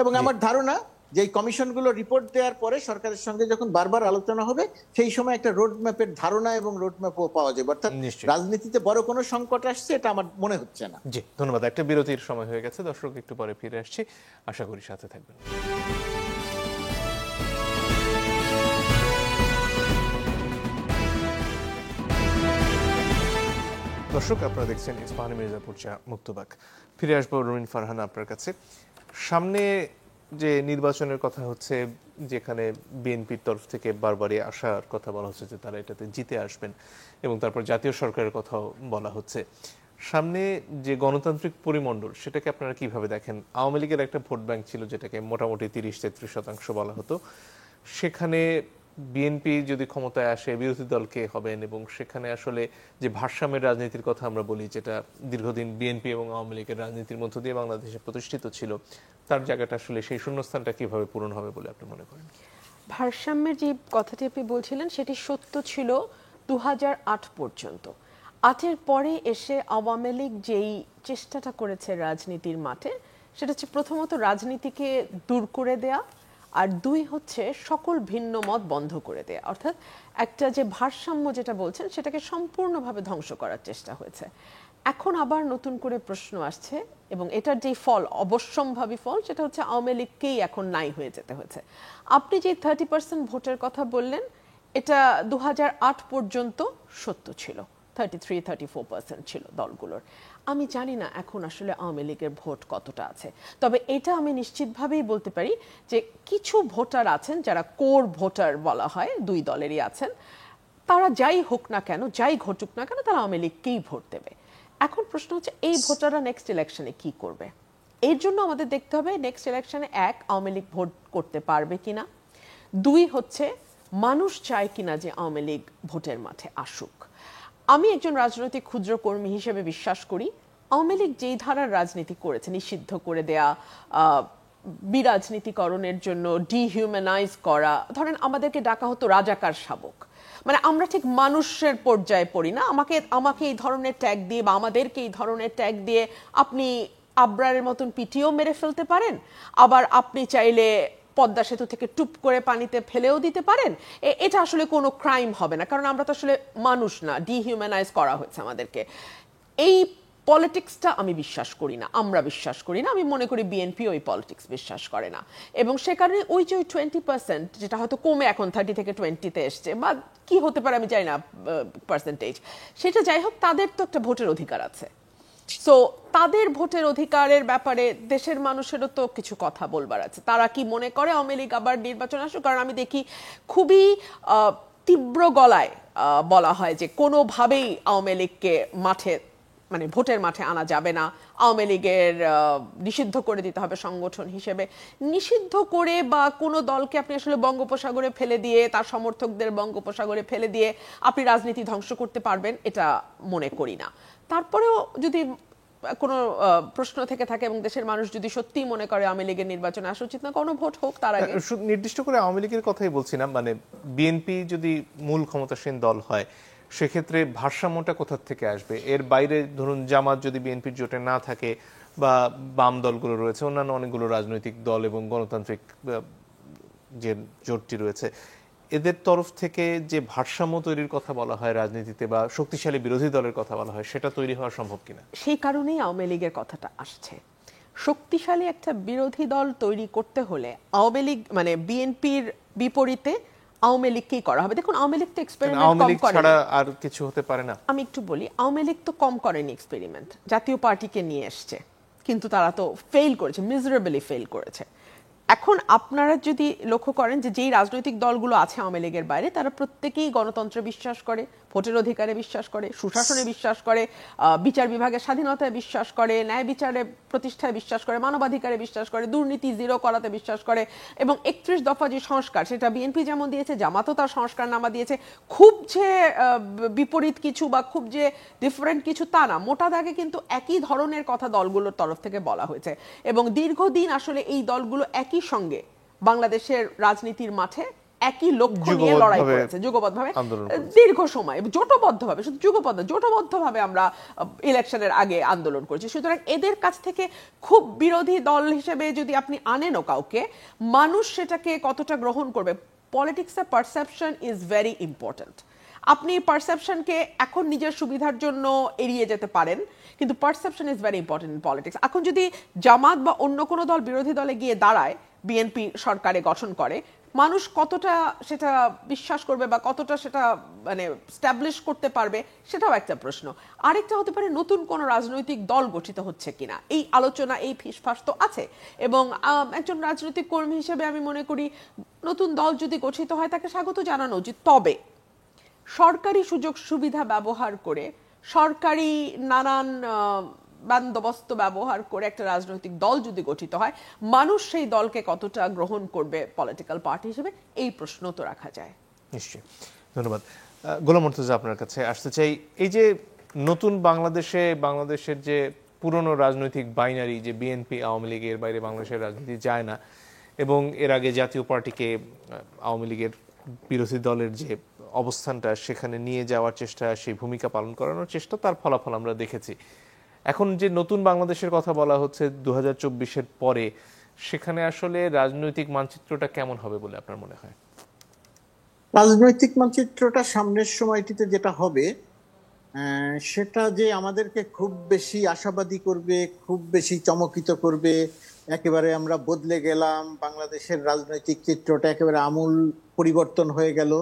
এবং আমার ধারণা যে কমিশনগুলো রিপোর্ট দেওয়ার পরে সরকারের সঙ্গে যখন বারবার আলোচনা হবে সেই সময় একটা রোড ম্যাপের ধারণা এবং রোড ম্যাপও পাওয়া যাবে। অর্থাৎ রাজনীতিতে বড় কোনো সংকট আসছে এটা আমার মনে হচ্ছে না। জি, ধন্যবাদ। একটা বিরতির সময় হয়ে গেছে দর্শক, একটু পরে ফিরে আসছি, আশা করি সাথে থাকবেন। দর্শক, আপনারা দেখছেন ইস্পাহানি মির্জাপুর চা মুক্তবাক। ফিরে আসবো রুমিন ফারহানা আপনার কাছে। সামনে যে নির্বাচনের কথা হচ্ছে, যেখানে বিএনপির তরফ থেকে বারবারই আসার কথা বলা হচ্ছে যে তারা এটাতে জিতে আসবেন এবং তারপর জাতীয় সরকারের কথাও বলা হচ্ছে, সামনে যে গণতান্ত্রিক পরিমণ্ডল সেটাকে আপনারা কিভাবে দেখেন? আওয়ামী লীগের একটা ভোট ব্যাংক ছিল যেটাকে মোটামুটি 30-33% বলা হতো, সেখানে বিএনপি যদি ক্ষমতায় আসে বিরোধী দল কে হবেন এবং সেখানে আসলে যে ভারসাম্যের রাজনীতির কথা আমরা বলি, যেটা দীর্ঘদিন বিএনপি এবং আওয়ামী লীগের রাজনীতির মধ্য দিয়ে বাংলাদেশে প্রতিষ্ঠিত ছিল, তার জায়গাটা আসলে সেই শূন্যস্থানটা কিভাবে পূরণ হবে বলে আপনি মনে করেন? ভারসাম্যের যে কথাটি আপনি বলছিলেন সেটি সত্য ছিল 2008 পর্যন্ত। 8-এর পরে এসে আওয়ামী লীগ যেই চেষ্টাটা করেছে রাজনীতির মাঠে, সেটা হচ্ছে প্রথমত রাজনীতিকে দূর করে দেয়া, আর দুই হচ্ছে সকল ভিন্ন মত বন্ধ করে দেয়া। অর্থাৎ একটা যে ভারসাম্য যেটা বলছেন সেটাকে সম্পূর্ণভাবে ধ্বংস করার চেষ্টা হয়েছে। এখন আবার নতুন করে প্রশ্ন আসছে, এবং এটার যে ফল, অবশ্যম্ভাবী ফল, সেটা হচ্ছে আওয়ামী লীগকেই এখন নাই হয়ে যেতে হয়েছে। আপনি যে 30% ভোটের কথা বললেন, এটা 2008 পর্যন্ত সত্য ছিল, 33-34% ছিল দলগুলোর। আমি জানি না এখন আসলে আওয়ামী লীগের ভোট কতটা আছে, তবে এটা আমি নিশ্চিতভাবেই বলতে পারি যে কিছু ভোটার আছেন যারা কোর ভোটার বলা হয়, দুই দলেরই আছেন, তারা যাই হোক না কেন, যাই ঘটুক না কেন, তারা আওয়ামী লীগকেই ভোট দেবে। এখন প্রশ্ন হচ্ছে এই ভোটাররা নেক্সট ইলেকশনে কি করবে। এর জন্য আমাদের দেখতে হবে নেক্সট ইলেকশনে এক, আওয়ামী লীগ ভোট করতে পারবে কিনা, দুই হচ্ছে মানুষ চায় কিনা যে আওয়ামী লীগ ভোটের মাঠে আসুক। আমি একজন রাজনৈতিক ক্ষুদ্র কর্মী হিসেবে বিশ্বাস করি আওয়ামী লীগ যেই ধারার রাজনীতি করেছে, নিষিদ্ধ করে দেয়া, বিরাজনীতিকরণের জন্য ডিহিউম্যানাইজ করা, ধরেন আমাদেরকে ডাকা হতো রাজাকার শাবক, মানে আমরা ঠিক মানুষের পর্যায়ে পড়ি না, আমাকে এই ধরনের ট্যাগ দিয়ে বা আমাদেরকে এই ধরনের ট্যাগ দিয়ে আপনি আবরারের মতন পিটিও মেরে ফেলতে পারেন, আবার আপনি চাইলে পদ্মা সেতু থেকে টুপ করে পানিতে ফেলেও দিতে পারেন। এটা আসলে কোনো ক্রাইম হবে না, কারণ আমরা তো আসলে মানুষ না, ডিহিউম্যানাইজ করা হয়েছে আমাদেরকে। এই পলিটিক্সটা আমি বিশ্বাস করি না, আমরা বিশ্বাস করি না। আমি মনে করি বিএনপি ওই পলিটিক্স বিশ্বাস করে না, এবং সে কারণে ওই যে 20% যেটা হয়তো কমে এখন 30 থেকে 20-তে এসছে, বা কি হতে পারে আমি জানি না পার্সেন্টেজ, সেটা যাই হোক, তাদের তো একটা ভোটের অধিকার আছে। সো তাদের ভোটের অধিকারের ব্যাপারে দেশের মানুষেরও তো কিছু কথা বলবার আছে। তারা কি মনে করে আওয়ামী লীগ আবার নির্বাচন আসুক? কারণ আমি দেখি খুবই তীব্র গলায় বলা হয় যে কোনোভাবেই আওয়ামী লীগকে মাঠে, মানে ভোটের মাঠে আনা যাবে না, আওয়ামী লীগের নিষিদ্ধ করে দিতে হবে সংগঠন হিসেবে। নিষিদ্ধ করে বা কোনো দলকে আপনি আসলে বঙ্গোপসাগরে ফেলে দিয়ে, তার সমর্থকদের বঙ্গোপসাগরে ফেলে দিয়ে আপনি রাজনীতি ধ্বংস করতে পারবেন, এটা মনে করি না। তারপরেও যদি কোনো প্রশ্ন থেকে থাকে এবং দেশের মানুষ যদি সত্যিই মনে করে আওয়ামী লীগের নির্বাচনে আসা উচিত না, কোনো ভোট হোক তার আগে। নির্দিষ্ট করে আওয়ামী লীগের কথাই বলছি না, মানে বিএনপি যদি মূল ক্ষমতাসীন দল হয় সেক্ষেত্রে ভারসাম্যটা কোথা থেকে আসবে? এর বাইরে ধরুন জামাত যদি বিএনপির জোটে না থাকে, বা বাম দলগুলো রয়েছে, অন্যান্য অনেকগুলো রাজনৈতিক দল এবং গণতান্ত্রিক যে জোটটি রয়েছে, এদের তরফ থেকে যে ভারসাম্য তৈরির কথা বলা হয় রাজনীতিতে, বা শক্তিশালী বিরোধী দলের কথা বলা হয়, সেটা তৈরি হওয়া সম্ভব কিনা? সেই কারণেই আওয়ামী লীগের কথাটা আসছে। শক্তিশালী একটা বিরোধী দল তৈরি করতে হলে আওয়ামী লীগ, মানে বিএনপির বিপরীতে আওয়ামী লীগকেই করা হবে। দেখুন আওয়ামী লীগ তো এক্সপেরিমেন্ট কম করে, ছাড়া আর কিছু হতে পারে না। আমি একটু বলি, আওয়ামী লীগ তো কম করেনি এক্সপেরিমেন্ট, জাতীয় পার্টিকে নিয়ে এসছে, কিন্তু তারা তো ফেল করেছে, মিজারেবলি ফেল করেছে। এখন আপনারা যদি লক্ষ্য করেন যে যেই রাজনৈতিক দলগুলো আছে আওয়ামী লীগের বাইরে, তারা প্রত্যেকেই গণতন্ত্রে বিশ্বাস করে, ভোটের অধিকারে বিশ্বাস করে, সুশাসনে বিশ্বাস করে, বিচার বিভাগের স্বাধীনতায় বিশ্বাস করে, ন্যায় বিচারে প্রতিষ্ঠায় বিশ্বাস করে, মানবাধিকারে বিশ্বাস করে, দুর্নীতি জিরো করাতে বিশ্বাস করে, এবং 31 দফা যে সংস্কার, সেটা বিএনপি যেমন দিয়েছে, জামাতও তার সংস্কার নামা দিয়েছে। খুব যে বিপরীত কিছু বা খুব যে ডিফারেন্ট কিছু তা না, মোটা দাগে কিন্তু একই ধরনের কথা দলগুলোর তরফ থেকে বলা হয়েছে, এবং দীর্ঘদিন আসলে এই দলগুলো একই সঙ্গে বাংলাদেশের রাজনীতির মাঠে একই লক্ষ্য নিয়ে লড়াই করেছে, যুগবদ্ধভাবে দীর্ঘ সময়, জোটবদ্ধভাবে, শুধু জোটবদ্ধভাবে আমরা ইলেকশনের আগে আন্দোলন করেছি। সুতরাং এদের কাছ থেকে খুব বিরোধী দল হিসেবে যদি আপনি আনেনও কাউকে, মানুষ সেটাকে কতটা গ্রহণ করবে, পলিটিক্সে পারসেপশন ইজ ভেরি ইম্পর্টেন্ট। আপনি পারসেপশনকে এখন নিজের সুবিধার জন্য এড়িয়ে যেতে পারেন, কিন্তু perception is very important in politics. এখন যদি জামাত বা অন্য কোনো দল বিরোধী দলে গিয়ে দাঁড়ায়, বিএনপি সরকারে গঠন করে, মানুষ কতটা সেটা বিশ্বাস করবে বা কতটা সেটা মানে স্ট্যাবলিশ করতে পারবে, সেটাও একটা প্রশ্ন। আরেকটা হতে পারে নতুন কোনো রাজনৈতিক দল গঠিত হচ্ছে কিনা, এই আলোচনা, এই ফিসফাস তো আছে। এবং একজন রাজনৈতিক কর্মী হিসেবে আমি মনে করি নতুন দল যদি গঠিত হয় তাকে স্বাগত জানানো উচিত, তবে সরকারি সুযোগ সুবিধা ব্যবহার করে, সরকারি নানান বন্দোবস্ত ব্যবহার করে একটা রাজনৈতিক দল যদি গঠিত হয়, মানুষ সেই দলকে কতটা গ্রহণ করবে পলিটিক্যাল পার্টি হিসেবে, এই প্রশ্ন তো রাখা যায়। নিশ্চয়ই, ধন্যবাদ। গোলাম মুর্তজা, আপনার কাছে আসতে চাই। এই যে নতুন বাংলাদেশের যে পুরনো রাজনৈতিক বাইনারি, যে বিএনপি আওয়ামী লীগের বাইরে বাংলাদেশের রাজনীতি যায় না, এবং এর আগে জাতীয় পার্টিকে আওয়ামী লীগের বিরোধী দলের যে অবস্থানটা সেখানে নিয়ে যাওয়ার চেষ্টা, সেই ভূমিকা পালন করানোর চেষ্টা, তার ফলাফল আমরা দেখেছি। এখন যে নতুন বাংলাদেশের কথা বলা হচ্ছে 2024-এর পরে, সেখানে আসলে রাজনৈতিক মানচিত্রটা কেমন হবে বলে আপনার মনে হয়? রাজনৈতিক মানচিত্রটা সামনের সময়টিতে যেটা হবে সেটা যে আমাদেরকে খুব বেশি আশাবাদী করবে, খুব বেশি চমকিত করবে, একেবারে আমরা বদলে গেলাম, বাংলাদেশের রাজনৈতিক চিত্রটা একেবারে আমূল পরিবর্তন হয়ে গেল,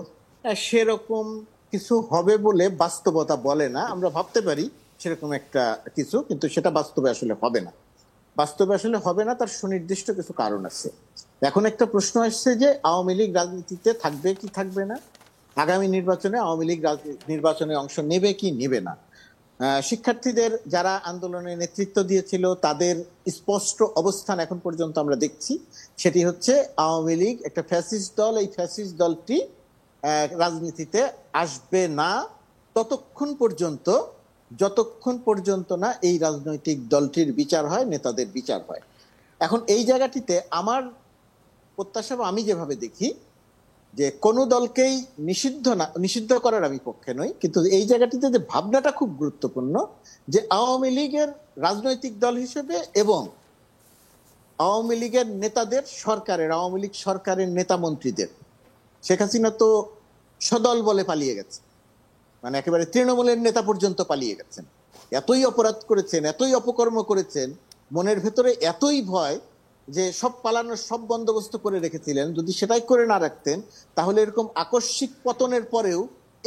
সেরকম কিছু হবে বলে বাস্তবতা বলে না। আমরা ভাবতে পারি সেরকম একটা কিছু, কিন্তু সেটা বাস্তবে আসলে হবে না। বাস্তবে আসলে হবে না, তার সুনির্দিষ্ট কিছু কারণ আছে। এখন একটা প্রশ্ন আসছে যে আওয়ামী লীগ রাজনীতিতে থাকবে কি থাকবে না, আগামী নির্বাচনে আওয়ামী লীগ নির্বাচনে অংশ নেবে কি নেবে না। শিক্ষার্থীদের যারা আন্দোলনে নেতৃত্ব দিয়েছিল তাদের স্পষ্ট অবস্থান এখন পর্যন্ত আমরা দেখছি, সেটি হচ্ছে আওয়ামী লীগ একটা ফ্যাসিস্ট দল, এই ফ্যাসিস্ট দলটি রাজনীতিতে আসবে না যতক্ষণ পর্যন্ত না এই রাজনৈতিক দলটির বিচার হয়, নেতাদের বিচার হয়। এখন এই জায়গাটিতে আমার প্রত্যাশা, আমি যেভাবে দেখি যে কোনো দলকেই নিষিদ্ধ করার আমি পক্ষে নই, কিন্তু এই জায়গাটিতে যে ভাবনাটা খুব গুরুত্বপূর্ণ যে আওয়ামী লীগের রাজনৈতিক দল হিসেবে এবং আওয়ামী লীগের নেতাদের, আওয়ামী লীগ সরকারের নেতা মন্ত্রীদের, শেখ হাসিনা তো সদল বলে পালিয়ে গেছে, মানে একেবারে তৃণমূলের নেতা পর্যন্ত পালিয়ে গেছেন, এতই অপরাধ করেছেন, এতই অপকর্ম করেছেন, মনের ভেতরে এতই ভয় যে সব পালানোর সব বন্দোবস্ত করে রেখেছিলেন। যদি সেটাই করে না রাখতেন তাহলে এরকম আকস্মিক পতনের পরেও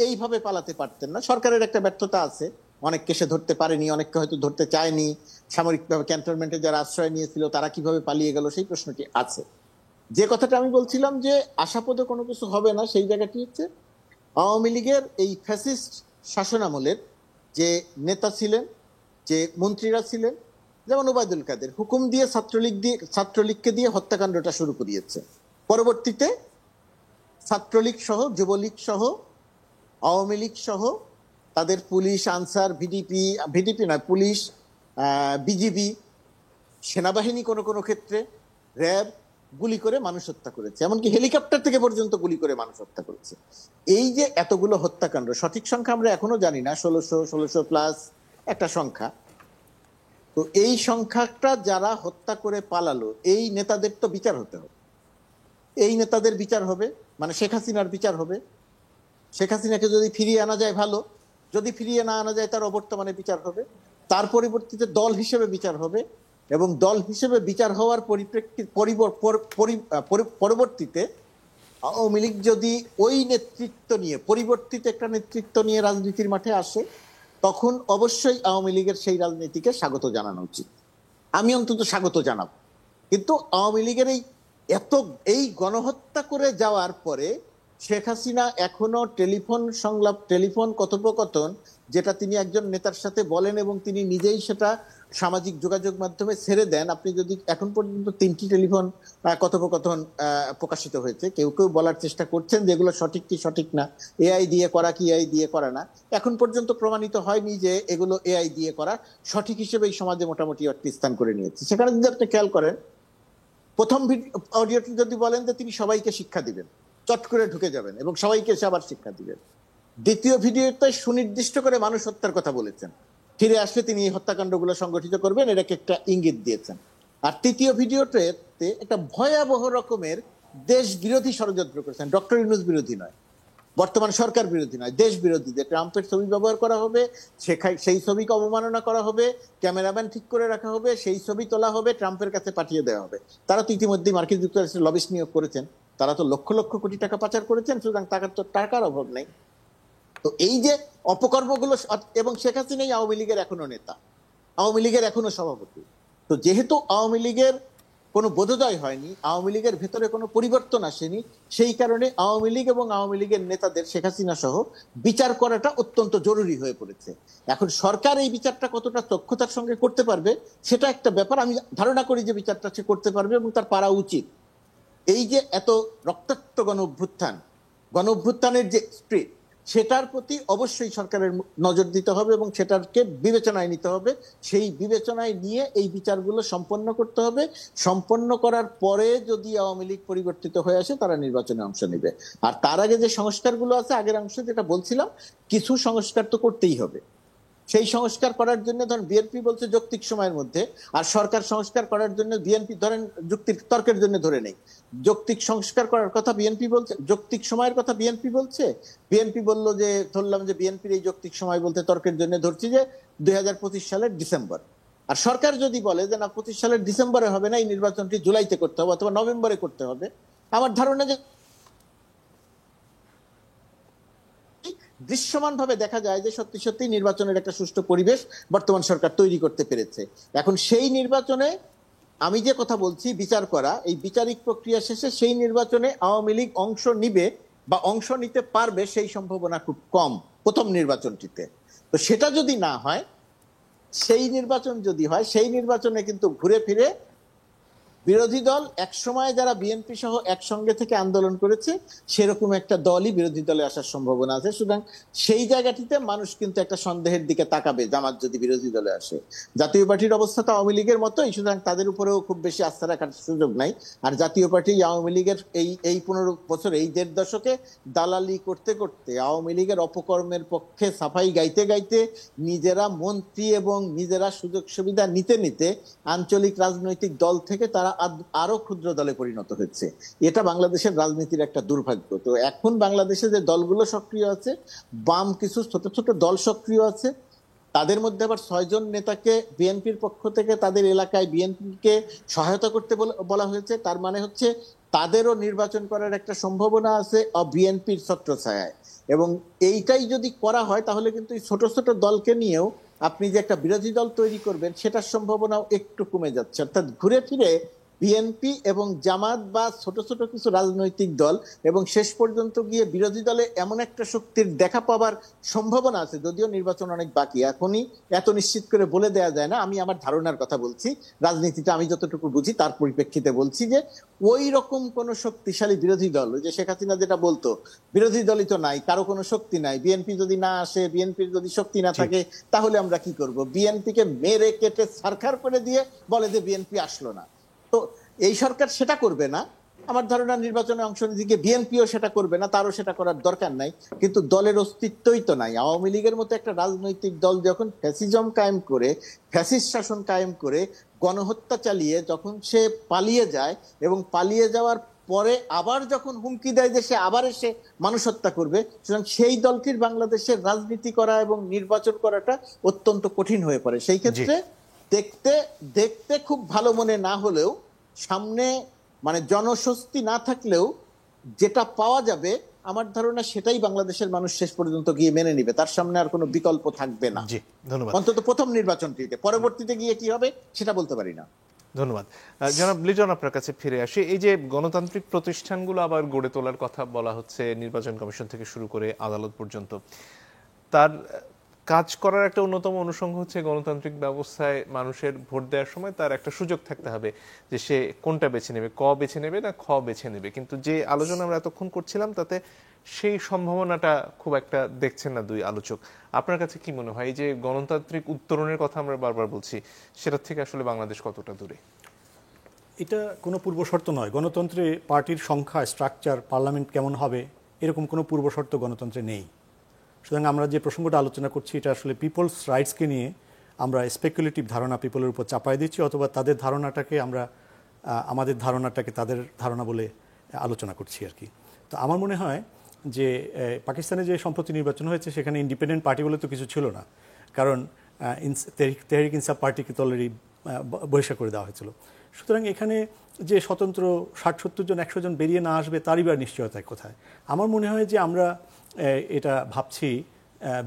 এইভাবে পালাতে পারতেন না। সরকারের একটা ব্যর্থতা আছে, অনেককে সে ধরতে পারেনি, অনেককে হয়তো ধরতে চায়নি, সামরিকভাবে ক্যান্টনমেন্টে যারা আশ্রয় নিয়েছিল তারা কিভাবে পালিয়ে গেল সেই প্রশ্নটি আছে। যে কথাটা আমি বলছিলাম যে আশাপদে কোনো কিছু হবে না, সেই জায়গাটি হচ্ছে আওয়ামী লীগের এই ফ্যাসিস্ট শাসনামলের যে নেতা ছিলেন, যে মন্ত্রীরা ছিলেন, যেমন ওবায়দুল কাদের হুকুম দিয়ে ছাত্রলীগকে দিয়ে হত্যাকাণ্ডটা শুরু করিয়েছে। পরবর্তীতে ছাত্রলীগ সহ, যুবলীগ সহ, আওয়ামী লীগ সহ তাদের পুলিশ, আনসার, ভিডিপি নয় পুলিশ, বিজিবি, সেনাবাহিনী, কোনো ক্ষেত্রে র্যাব গুলি করে মানুষ হত্যা করেছে, এমনকি হেলিকপ্টার থেকে পর্যন্ত গুলি করে মানুষ হত্যা করেছে। এই যে এতগুলো হত্যাকাণ্ড, সঠিক সংখ্যা আমরা এখনো জানি না, 1600 প্লাস একটা সংখ্যা। তো এই সংখ্যাটা যারা হত্যা করে পালালো, এই নেতাদের তো বিচার হতে হবে। এই নেতাদের বিচার হবে, মানে শেখ হাসিনার বিচার হবে। শেখ হাসিনাকে যদি ফিরিয়ে আনা যায় ভালো, যদি ফিরিয়ে না আনা যায় তার অবর্তমানে বিচার হবে, তার পরিবর্তিতে দল হিসেবে বিচার হবে, এবং দল হিসেবে বিচার হওয়ার পরবর্তীতে আওয়ামী লীগ যদি ওই নেতৃত্ব নিয়ে, পরিবর্তিত একটা নেতৃত্ব নিয়ে রাজনীতির মাঠে আসে, তখন অবশ্যই আওয়ামী লীগের সেই রাজনীতিকে স্বাগত জানানো উচিত। আমি অন্তত স্বাগত জানাবো। কিন্তু আওয়ামী লীগের এই গণহত্যা করে যাওয়ার পরে শেখ হাসিনা এখনো টেলিফোন কথোপকথন, যেটা তিনি একজন নেতার সাথে বলেন এবং তিনি নিজেই সেটা সামাজিক যোগাযোগ মাধ্যমে ছেড়ে দেন। আপনি যদি এখন পর্যন্ত 3টি টেলিফোন কথোপকথন প্রকাশিত হয়েছে, কেউ বলার চেষ্টা করছেন যেগুলো সঠিক কি সঠিক না, এআই দিয়ে করা কি এআই দিয়ে করা না, এখন পর্যন্ত প্রমাণিত হয়নি যে এগুলো এআই দিয়ে করা, সঠিক হিসেবে এই সমাজে মোটামুটি একটি স্থান করে নিয়েছে। সেখানে যদি আপনি খেয়াল করেন, প্রথম অডিওটি যদি বলেন যে তিনি সবাইকে শিক্ষা দিবেন, চট করে ঢুকে যাবেন এবং সবাইকে এসে আবার শিক্ষা দিবেন। দ্বিতীয় ভিডিওতে সুনির্দিষ্ট করে মানুষ হত্যার কথা বলেছেন, ফিরে আসলে তিনি এই হত্যাকাণ্ডগুলো সংগঠিত করবেন, এটাকে একটা ইঙ্গিত দিয়েছেন। আর তৃতীয় ভিডিওতে একটা ভয়াবহ রকমের দেশ বিরোধী ষড়যন্ত্র করেছেন, ডক্টর ইউনূস বিরোধী নয়, বর্তমান সরকার বিরোধী নয়, দেশ বিরোধী, যে ট্রাম্পের ছবি ব্যবহার করা হবে, সেই ছবিকে অবমাননা করা হবে, ক্যামেরাম্যান ঠিক করে রাখা হবে, সেই ছবি তোলা হবে, ট্রাম্পের কাছে পাঠিয়ে দেওয়া হবে। তারা তো ইতিমধ্যেই মার্কিন যুক্তরাষ্ট্রের লবিস্ট নিয়োগ করেছেন, তারা তো লক্ষ লক্ষ কোটি টাকা পাচার করেছেন, সুতরাং টাকার অভাব নেই। তো এই যে অপকর্মগুলো, এবং শেখ হাসিনাই আওয়ামী লীগের এখনো নেতা, আওয়ামী লীগের এখনো সভাপতি। তো যেহেতু আওয়ামী লীগের কোনো বোধোদয় হয়নি, আওয়ামী লীগের ভেতরে কোনো পরিবর্তন আসেনি, সেই কারণে আওয়ামী লীগ এবং আওয়ামী লীগের নেতাদের শেখ হাসিনা সহ বিচার করাটা অত্যন্ত জরুরি হয়ে পড়েছে। এখন সরকার এই বিচারটা কতটা দক্ষতার সঙ্গে করতে পারবে সেটা একটা ব্যাপার। আমি ধারণা করি যে বিচারটা সে করতে পারবে এবং তার পারা উচিত। এই যে এত রক্তাক্ত গণ অভ্যুত্থানের যে স্পিরিট, সেটার প্রতি অবশ্যই সরকারের নজর দিতে হবে এবং সেটাকে বিবেচনায় নিতে হবে। সেই বিবেচনায় নিয়ে এই বিচারগুলো সম্পন্ন করতে হবে। সম্পন্ন করার পরে যদি আওয়ামী লীগ পরিবর্তিত হয়ে আসে, তারা নির্বাচনে অংশ নেবে। আর তার আগে যে সংস্কারগুলো আছে, আগের অংশে যেটা বলছিলাম, কিছু সংস্কার তো করতেই হবে। সেই সংস্কার করার জন্য ধরেন বিএনপি বলছে যৌক্তিক সময়ের মধ্যে, আর সরকার সংস্কার করার জন্য বিএনপি ধরেন যুক্তির তর্কের জন্য ধরে নেই, যৌক্তিক সংস্কার করার কথা বিএনপি বলছে, যৌক্তিক সময়ের কথা বিএনপি বলছে। বিএনপি বলল যে, ধরলাম যে বিএনপির এই যৌক্তিক সময় বলতে তর্কের জন্য ধরছি যে 2025 সালের ডিসেম্বর। আর সরকার যদি বলে যে না 25 সালের ডিসেম্বরে হবে না, এই নির্বাচনটি জুলাইতে করতে হবে অথবা নভেম্বরে করতে হবে, আমার ধারণা যে দৃশ্যমান ভাবে দেখা যায় যে সত্যি সত্যি নির্বাচনের একটা সুষ্ঠু পরিবেশ বর্তমান সরকার তৈরি করতে পেরেছে। এখন সেই নির্বাচনে আমি যে কথা বলছি, বিচার করা, এই বিচারিক প্রক্রিয়া শেষে সেই নির্বাচনে আওয়ামী লীগ অংশ নিবে বা অংশ নিতে পারবে, সেই সম্ভাবনা খুব কম প্রথম নির্বাচনটিতে। তো সেটা যদি না হয়, সেই নির্বাচন যদি হয়, সেই নির্বাচনে কিন্তু ঘুরে ফিরে বিরোধী দল একসময় যারা বিএনপি সহ একসঙ্গে থেকে আন্দোলন করেছে, সেরকম একটা দলই বিরোধী দলে আসার সম্ভাবনা আছে। সুতরাং সেই জায়গাটিতে মানুষ কিন্তু একটা সন্দেহের দিকে তাকাবে, জামাত যদি বিরোধী দলে আসে। জাতীয় পার্টির অবস্থা তো আওয়ামী লীগের মতোই, সুতরাং তাদের উপরেও খুব বেশি আস্থা রাখার সুযোগ নাই। আর জাতীয় পার্টি আওয়ামী লীগের এই 15 বছর, এই 1.5 দশকে দালালি করতে করতে, আওয়ামী লীগের অপকর্মের পক্ষে সাফাই গাইতে গাইতে, নিজেরা মন্ত্রী এবং নিজেরা সুযোগ সুবিধা নিতে নিতে আঞ্চলিক রাজনৈতিক দল থেকে তারা আরো ক্ষুদ্র দলে পরিণত হচ্ছে। এটা বাংলাদেশের রাজনীতির একটা দুর্ভাগ্য। তো এখন বাংলাদেশে যে দলগুলো সক্রিয় আছে, বাম কিছু ছোট ছোট দল সক্রিয় আছে, তাদের মধ্যে আবার 6 জন নেতাকে বিএনপির পক্ষ থেকে তাদের এলাকায় বিএনপিকে সহায়তা করতে বলা হয়েছে। তার মানে হচ্ছে তাদেরও নির্বাচন করার একটা সম্ভাবনা আছে বিএনপির ছত্রছায়ায়। এবং এইটাই যদি করা হয়, তাহলে কিন্তু এই ছোট ছোট দলকে নিয়েও আপনি যে একটা বিরোধী দল তৈরি করবেন, সেটার সম্ভাবনাও একটু কমে যাচ্ছে। অর্থাৎ ঘুরে ফিরে বিএনপি এবং জামাত বা ছোট ছোট কিছু রাজনৈতিক দল এবং শেষ পর্যন্ত গিয়ে বিরোধী দলে এমন একটা শক্তির দেখা পাওয়ার সম্ভাবনা আছে, যদিও নির্বাচন অনেক বাকি, এখনই এত নিশ্চিত করে বলে দেওয়া যায় না। আমি আমার ধারণার কথা বলছি, রাজনীতিটা আমি যতটুকু বুঝি তার পরিপ্রেক্ষিতে বলছি, যে ওই রকম কোন শক্তিশালী বিরোধী দল, যে শেখ হাসিনা যেটা বলতো, বিরোধী দলই তো নাই, কারো কোনো শক্তি নাই, বিএনপি যদি না আসে, বিএনপির যদি শক্তি না থাকে, তাহলে আমরা কি করব? বিএনপিকে মেরে কেটে ছারখার করে দিয়ে বলে যে বিএনপি আসলো না। তো এই সরকার সেটা করবে না। আমার ধারণা নির্বাচনে অংশ নিতে গিয়ে বিএনপিও সেটা করবে না, তারও সেটা করার দরকার নাই। কিন্তু দলের অস্তিত্বই তো নাই। আওয়ামী লীগের মতো একটা রাজনৈতিক দল যখন ফ্যাসিজম কায়েম করে, ফ্যাসিস্ট শাসন কায়েম করে, গণহত্যা চালিয়ে যখন সে পালিয়ে যায়, এবং পালিয়ে যাওয়ার পরে আবার যখন হুমকি দেয় যে সে আবার এসে মানুষ হত্যা করবে, সুতরাং সেই দলটির বাংলাদেশের রাজনীতি করা এবং নির্বাচন করাটা অত্যন্ত কঠিন হয়ে পড়ে। সেই ক্ষেত্রে দেখতে খুব ভালো মনে না হলেও, সামনে মানে জনস্বস্তি না থাকলেও যেটা পাওয়া যাবে, আমার ধারণা সেটাই বাংলাদেশের মানুষ শেষ পর্যন্ত গিয়ে মেনে নিবে। তার সামনে আর কোনো বিকল্প থাকবে না, অন্তত প্রথম নির্বাচনটিতে। পরবর্তীতে গিয়ে কি হবে সেটা বলতে পারি না। ধন্যবাদ। জনাব লিটন, আপনার কাছে ফিরে আসি। এই যে গণতান্ত্রিক প্রতিষ্ঠানগুলো আবার গড়ে তোলার কথা বলা হচ্ছে, নির্বাচন কমিশন থেকে শুরু করে আদালত পর্যন্ত, তার কাজ করার একটা অন্যতম অনুষঙ্গ হচ্ছে গণতান্ত্রিক ব্যবস্থায় মানুষের ভোট দেওয়ার সময় তার একটা সুযোগ থাকতে হবে যে সে কোনটা বেছে নেবে, ক বেছে নেবে না খ বেছে নেবে। কিন্তু যে আলোচনা আমরা এতক্ষণ করছিলাম, তাতে সেই সম্ভাবনাটা খুব একটা দেখছেন না দুই আলোচক। আপনার কাছে কি মনে হয়, এই যে গণতান্ত্রিক উত্তরণের কথা আমরা বারবার বলছি, সেটার থেকে আসলে বাংলাদেশ কতটা দূরে? এটা কোনো পূর্বশর্ত নয়। গণতন্ত্রে পার্টির সংখ্যা, স্ট্রাকচার, পার্লামেন্ট কেমন হবে, এরকম কোনো পূর্বশর্ত গণতন্ত্রে নেই। সুতরাং আমরা যে প্রসঙ্গটা আলোচনা করছি, এটা আসলে পিপলস রাইটসকে নিয়ে আমরা স্পেকুলেটিভ ধারণা পিপলের উপর চাপাই দিচ্ছি, অথবা তাদের ধারণাটাকে আমরা আমাদের ধারণাটাকে তাদের ধারণা বলে আলোচনা করছি আর কি। তো আমার মনে হয় যে পাকিস্তানে যে সম্প্রতি নির্বাচন হয়েছে, সেখানে ইন্ডিপেন্ডেন্ট পার্টি বলে তো কিছু ছিল না, কারণ তেহরিক ইনসাফ পার্টিকে তো অলরেডি বহিষ্কার করে দেওয়া হয়েছিল। সুতরাং এখানে যে স্বতন্ত্র 60-70 জন 100 জন বেরিয়ে না আসবে, তারই বা নিশ্চয়তায় কোথায়? আমার মনে হয় যে আমরা এটা ভাবছি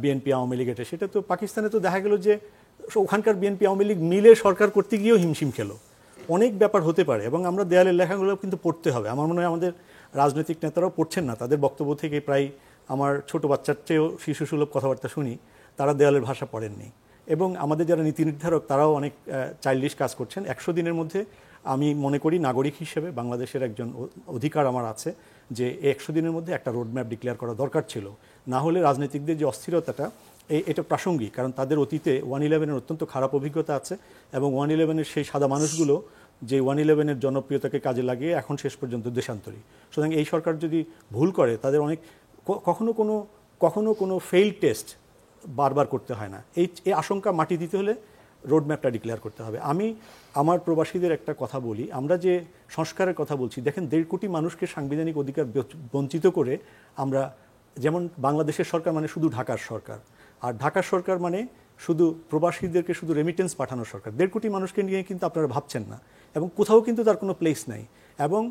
বিএনপি আওয়ামী লীগ, সেটা তো পাকিস্তানে তো দেখা গেল যে ওখানকার বিএনপি আওয়ামী লীগ মিলে সরকার করতে গিয়েও হিমশিম খেলো। অনেক ব্যাপার হতে পারে, এবং আমরা দেয়ালের লেখাগুলো কিন্তু পড়তে হবে। আমার মনে হয় আমাদের রাজনৈতিক নেতারাও পড়ছেন না। তাদের বক্তব্য থেকে প্রায় আমার ছোট বাচ্চার চেয়েও শিশুসুলভ কথাবার্তা শুনি, তারা দেয়ালের ভাষা পড়েননি। এবং আমাদের যারা নীতি নির্ধারক, তারাও অনেক চাইল্ডিশ কাজ করছেন। 100 দিনের মধ্যে আমি মনে করি নাগরিক হিসেবে বাংলাদেশের একজন অধিকার আমার আছে যে 100 দিনের মধ্যে একটা রোডম্যাপ ডিক্লেয়ার করা দরকার ছিল। না হলে রাজনীতিকদের যে অস্থিরতাটা এটা প্রাসঙ্গিক, কারণ তাদের অতীতে 1/11-এর অত্যন্ত খারাপ অভিজ্ঞতা আছে এবং 1/11-এর সেই সাদা মানুষগুলো যে 1/11-এর জনপ্রিয়তাকে কাজে লাগিয়ে এখন শেষ পর্যন্ত দেশান্তরী। সুতরাং এই সরকার যদি ভুল করে তাদের অনেক কখনো কোনো ফেইল টেস্ট বারবার করতে হয় না। এই আশঙ্কা মাটি দিতে হলে রোডম্যাপটা ডিক্লেয়ার করতে হবে। আমি আমার প্রবাসীদের একটা কথা বলি, আমরা যে সংস্কারের কথা বলছি, দেখেন 1.5 কোটি মানুষকে সাংবিধানিক অধিকার বঞ্চিত করে আমরা, যেমন বাংলাদেশের সরকার মানে শুধু ঢাকার সরকার, আর ঢাকার সরকার মানে শুধু প্রবাসীদেরকে শুধু রেমিটেন্স পাঠানোর সরকার। 1.5 কোটি মানুষকে নিয়ে কিন্তু আপনারা ভাবছেন না এবং কোথাও কিন্তু তার কোনো প্লেস নাই। এবং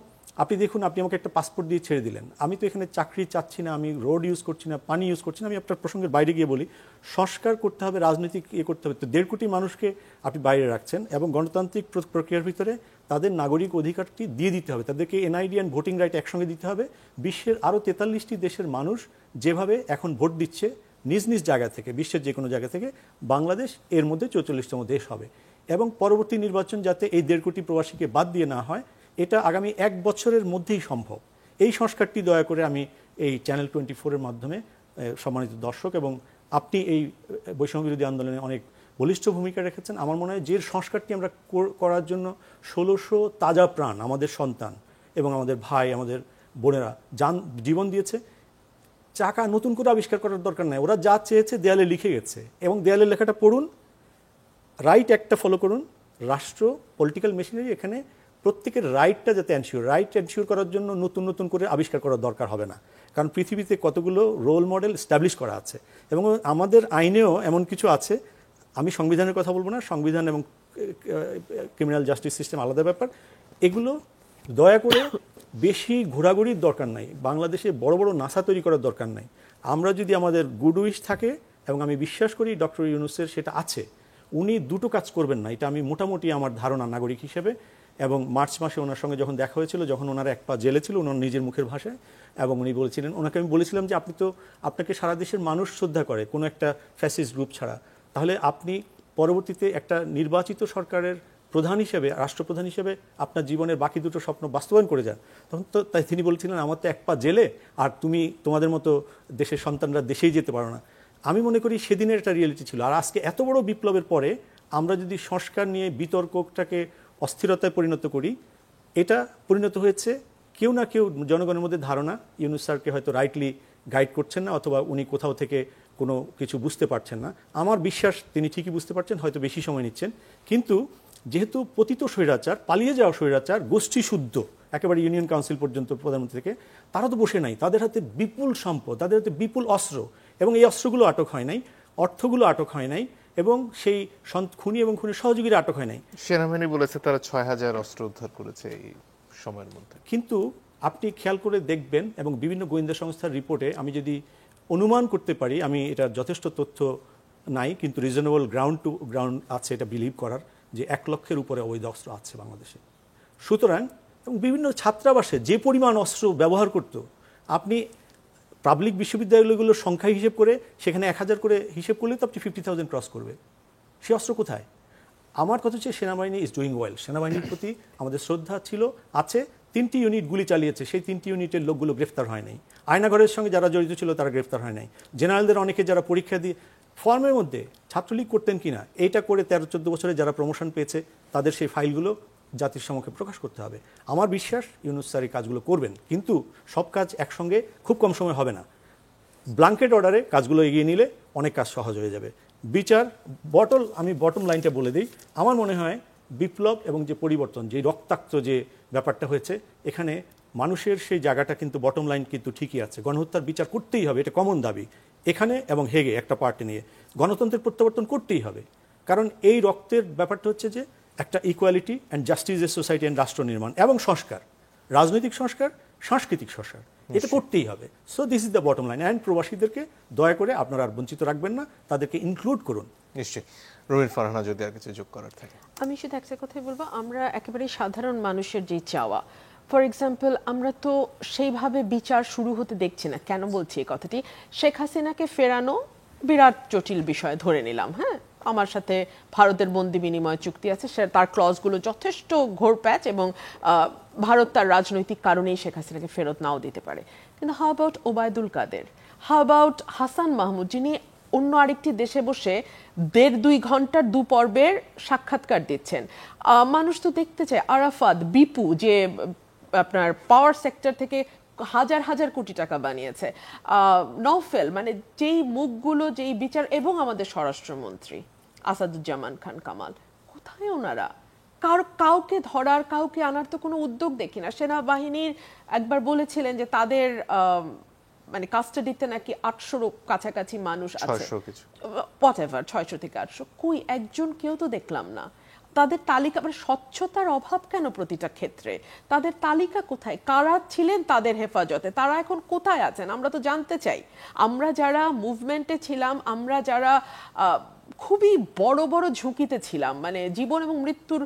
আপনি দেখুন, আপনি আমাকে একটা পাসপোর্ট দিয়ে ছেড়ে দিলেন, আমি তো এখানে চাকরি চাচ্ছি না, আমি রোড ইউজ করছি না, পানি ইউজ করছি না। আমি আপনার প্রসঙ্গের বাইরে গিয়ে বলি, সংস্কার করতে হবে, রাজনৈতিক করতে হবে। তো 1.5 কোটি মানুষকে আপনি বাইরে রাখছেন এবং গণতান্ত্রিক প্রক্রিয়ার ভিতরে তাদের নাগরিক অধিকারটি দিয়ে দিতে হবে, তাদেরকে এনআইডি অ্যান্ড ভোটিং রাইট একসঙ্গে দিতে হবে। বিশ্বের আরও 43টি দেশের মানুষ যেভাবে এখন ভোট দিচ্ছে নিজ নিজ জায়গা থেকে, বিশ্বের যে কোনো জায়গা থেকে, বাংলাদেশ এর মধ্যে 44তম দেশ হবে। এবং পরবর্তী নির্বাচন যাতে এই 1.5 কোটি প্রবাসীকে বাদ দিয়ে না হয়, এটা আগামী 1 বছরের মধ্যেই সম্ভব। এই সংস্কারটি দয়া করে আমি এই চ্যানেল 24-এর মাধ্যমে সম্মানিত দর্শক, এবং আপনি এই বৈষম্য বিরোধী আন্দোলনে অনেক বলিষ্ঠ ভূমিকা রেখেছেন। আমার মনে হয় যে সংস্কারটি আমরা করার জন্য 1600 তাজা প্রাণ, আমাদের সন্তান এবং আমাদের ভাই, আমাদের বোনেরা জীবন দিয়েছে, চাকা নতুন করে আবিষ্কার করার দরকার নাই। ওরা যা চেয়েছে দেয়ালে লিখে গেছে, এবং দেয়ালের লেখাটা পড়ুন, রাইট একটা ফলো করুন। রাষ্ট্র, পলিটিক্যাল মেশিনারি, এখানে প্রত্যেকের রাইটটা যাতে রাইট এনশিওর করার জন্য নতুন নতুন করে আবিষ্কার করার দরকার হবে না, কারণ পৃথিবীতে কতগুলো রোল মডেল স্ট্যাবলিশ করা আছে এবং আমাদের আইনেও এমন কিছু আছে। আমি সংবিধানের কথা বলবো না, সংবিধান এবং ক্রিমিনাল জাস্টিস সিস্টেম আলাদা ব্যাপার। এগুলো দয়া করে বেশি ঘোরাঘুরির দরকার নাই, বাংলাদেশে বড় বড় নাসা তৈরি করার দরকার নাই। আমরা যদি আমাদের গুড উইশ থাকে, এবং আমি বিশ্বাস করি ডক্টর ইউনূসের সেটা আছে, উনি দুটো কাজ করবেন না, এটা আমি মোটামুটি আমার ধারণা নাগরিক হিসেবে। এবং মার্চ মাসে ওনার সঙ্গে যখন দেখা হয়েছিল, যখন ওনার এক পা জেলে ছিল, ওনার নিজের মুখের ভাষায়, এবং উনি বলেছিলেন, ওনাকে আমি বলেছিলাম যে আপনাকে সারা দেশের মানুষ শ্রদ্ধা করে, কোনো একটা ফ্যাসিস্ট গ্রুপ ছাড়া, তাহলে আপনি পরবর্তীতে একটা নির্বাচিত সরকারের প্রধান হিসেবে, রাষ্ট্রপ্রধান হিসেবে আপনার জীবনের বাকি দুটো স্বপ্ন বাস্তবায়ন করে যান। তখন তো তাই তিনি বলছিলেন, আমার তো এক পা জেলে, আর তোমাদের মতো দেশের সন্তানরা দেশেই যেতে পারো না। আমি মনে করি সেদিনের একটা রিয়েলিটি ছিল। আর আজকে এত বড় বিপ্লবের পরে আমরা যদি সংস্কার নিয়ে বিতর্কটাকে অস্থিরতায় পরিণত করি, এটা পরিণত হয়েছে কেউ না কেউ জনগণের মধ্যে ধারণা ইউনূস স্যারকে হয়তো রাইটলি গাইড করছেন না, অথবা উনি কোথাও থেকে কোনো কিছু বুঝতে পারছেন না। আমার বিশ্বাস তিনি ঠিকই বুঝতে পারছেন, হয়তো বেশি সময় নিচ্ছেন। কিন্তু যেহেতু পতিত স্বৈরাচার, পালিয়ে যাওয়া স্বৈরাচার, গোষ্ঠী শুদ্ধ একেবারে ইউনিয়ন কাউন্সিল পর্যন্ত প্রধানমন্ত্রী থেকে, তারা তো বসে নাই, তাদের হাতে বিপুল সম্পদ, তাদের হাতে বিপুল অস্ত্র, এবং এই অস্ত্রগুলো আটক হয় নাই, অর্থগুলো আটক হয় নাই, এবং সেই খুনি এবং খুনির সহযোগীরা আটক হয় নাই। সেনাবাহিনী বলেছে তারা 6000 অস্ত্র উদ্ধার করেছে এই সময়ের মধ্যে। কিন্তু আপনি খেয়াল করে দেখবেন, এবং বিভিন্ন গোয়েন্দা সংস্থার রিপোর্টে আমি যদি অনুমান করতে পারি, আমি এটা যথেষ্ট তথ্য নাই, কিন্তু রিজনেবল গ্রাউন্ড টু গ্রাউন্ড আছে এটা বিলিভ করার, যে 1 লক্ষের উপরে অবৈধ অস্ত্র আছে বাংলাদেশে। সুতরাং এবং বিভিন্ন ছাত্রাবাসে যে পরিমাণ অস্ত্র ব্যবহার করত, আপনি পাবলিক বিশ্ববিদ্যালয়গুলোর সংখ্যা হিসেব করে সেখানে 1000 করে হিসেব করলে তো আপনি 50,000 ক্রস করবে। সে অস্ত্র কোথায়? আমার কথা হচ্ছে সেনাবাহিনী ইজ ডুইং ওয়েল। সেনাবাহিনীর প্রতি আমাদের শ্রদ্ধা ছিল, আছে। 3টি ইউনিট গুলি চালিয়েছে, সেই 3টি ইউনিটের লোকগুলো গ্রেফতার হয় নাই। আয়নাঘরের সঙ্গে যারা জড়িত ছিল তারা গ্রেফতার হয় নাই। জেনারেলদের অনেকে যারা পরীক্ষা দিয়ে ফর্মের মধ্যে ছাত্রলীগ করতেন কিনা এইটা করে 13-14 বছরে যারা প্রমোশন পেয়েছে, তাদের সেই ফাইলগুলো জাতির সম্মুখে প্রকাশ করতে হবে। আমার বিশ্বাস ইউনূস স্যার এই কাজগুলো করবেন, কিন্তু সব কাজ একসঙ্গে খুব কম সময় হবে না। ব্ল্যাঙ্কেট অর্ডারে কাজগুলো এগিয়ে নিলে অনেক কাজ সহজ হয়ে যাবে। বিচার আমি বটম লাইনটা বলে দিই, আমার মনে হয় বিপ্লব এবং যে পরিবর্তন, যে রক্তাক্ত যে ব্যাপারটা হয়েছে, এখানে মানুষের সেই জায়গাটা কিন্তু বটম লাইন কিন্তু ঠিকই আছে। গণহত্যার বিচার করতেই হবে, এটা কমন দাবি এখানে এবং হেগে একটা পার্টি নিয়ে। গণতন্ত্রের প্রত্যাবর্তন করতেই হবে, কারণ এই রক্তের ব্যাপারটা হচ্ছে যে একটা ইকুয়ালিটি অ্যান্ড জাস্টিস এর সোসাইটি অ্যান্ড রাষ্ট্র নির্মাণ এবং সংস্কার, রাজনৈতিক সংস্কার, সাংস্কৃতিক সংস্কার, এটা করতেই হবে। So this is the bottom line. And প্রবাসীদেরকে দয়া করে আপনারা আর বঞ্চিত রাখবেন না, তাদেরকে ইনক্লুড করুন। নিশ্চয়ই। রুমিন ফারহানা, যদি আর কিছু যোগ করার থাকে। আমি শুধু একটা কথাই বলবো, আমরা একেবারে সাধারণ মানুষের যে চাওয়া, ফর এক্সাম্পল, আমরা তো সেইভাবে বিচার শুরু হতে দেখছি না। কেন বলছি এই কথাটি? শেখ হাসিনাকে ফেরানো বিরাট জটিল বিষয় ধরে নিলাম, হ্যাঁ, আমার সাথে ভারতের বন্দি বিনিময় চুক্তি আছে, সে তার ক্লজগুলো যথেষ্ট ঘোরপ্যাচ এবং ভারত তার রাজনৈতিক কারণেই শেখ হাসিনাকে ফেরত নাও দিতে পারে। কিন্তু how about Obaidul Quader, how about Hasan Mahmud, যিনি অন্য আরেকটি দেশে বসে 1.5-2 ঘন্টার 2 পর্বের সাক্ষাৎকার দিচ্ছেন। মানুষ তো দেখতে চায় আরাফাত, বিপু, যে আপনার পাওয়ার সেক্টর থেকে হাজার হাজার কোটি টাকা বানিয়েছে, নওফেল, মানে যেই মুখগুলো, যেই বিচার, এবং আমাদের স্বরাষ্ট্রমন্ত্রী আসাদুজ্জামান খান কামাল, কোথায় ওনারা? কাউকে ধরার, কাউকে আনার তো কোনো উদ্যোগ দেখি না। সেনাবাহিনীর একবার বলেছিলেন যে তাদের মানে কাস্টাডিতে নাকি 800 কাছাকাছি মানুষ আছে, 600 থেকে 800, কই একজন কেউ তো দেখলাম না। তাদের তালিকা, মানে স্বচ্ছতার অভাব কেন প্রতিটা ক্ষেত্রে? তাদের তালিকা কোথায়? কারা ছিলেন তাদের হেফাজতে? তারা এখন কোথায় আছেন? আমরা তো জানতে চাই। আমরা যারা মুভমেন্টে ছিলাম, আমরা যারা খুবই বড় বড় ঝুঁকিতে ছিলাম, মানে জীবন এবং মৃত্যুর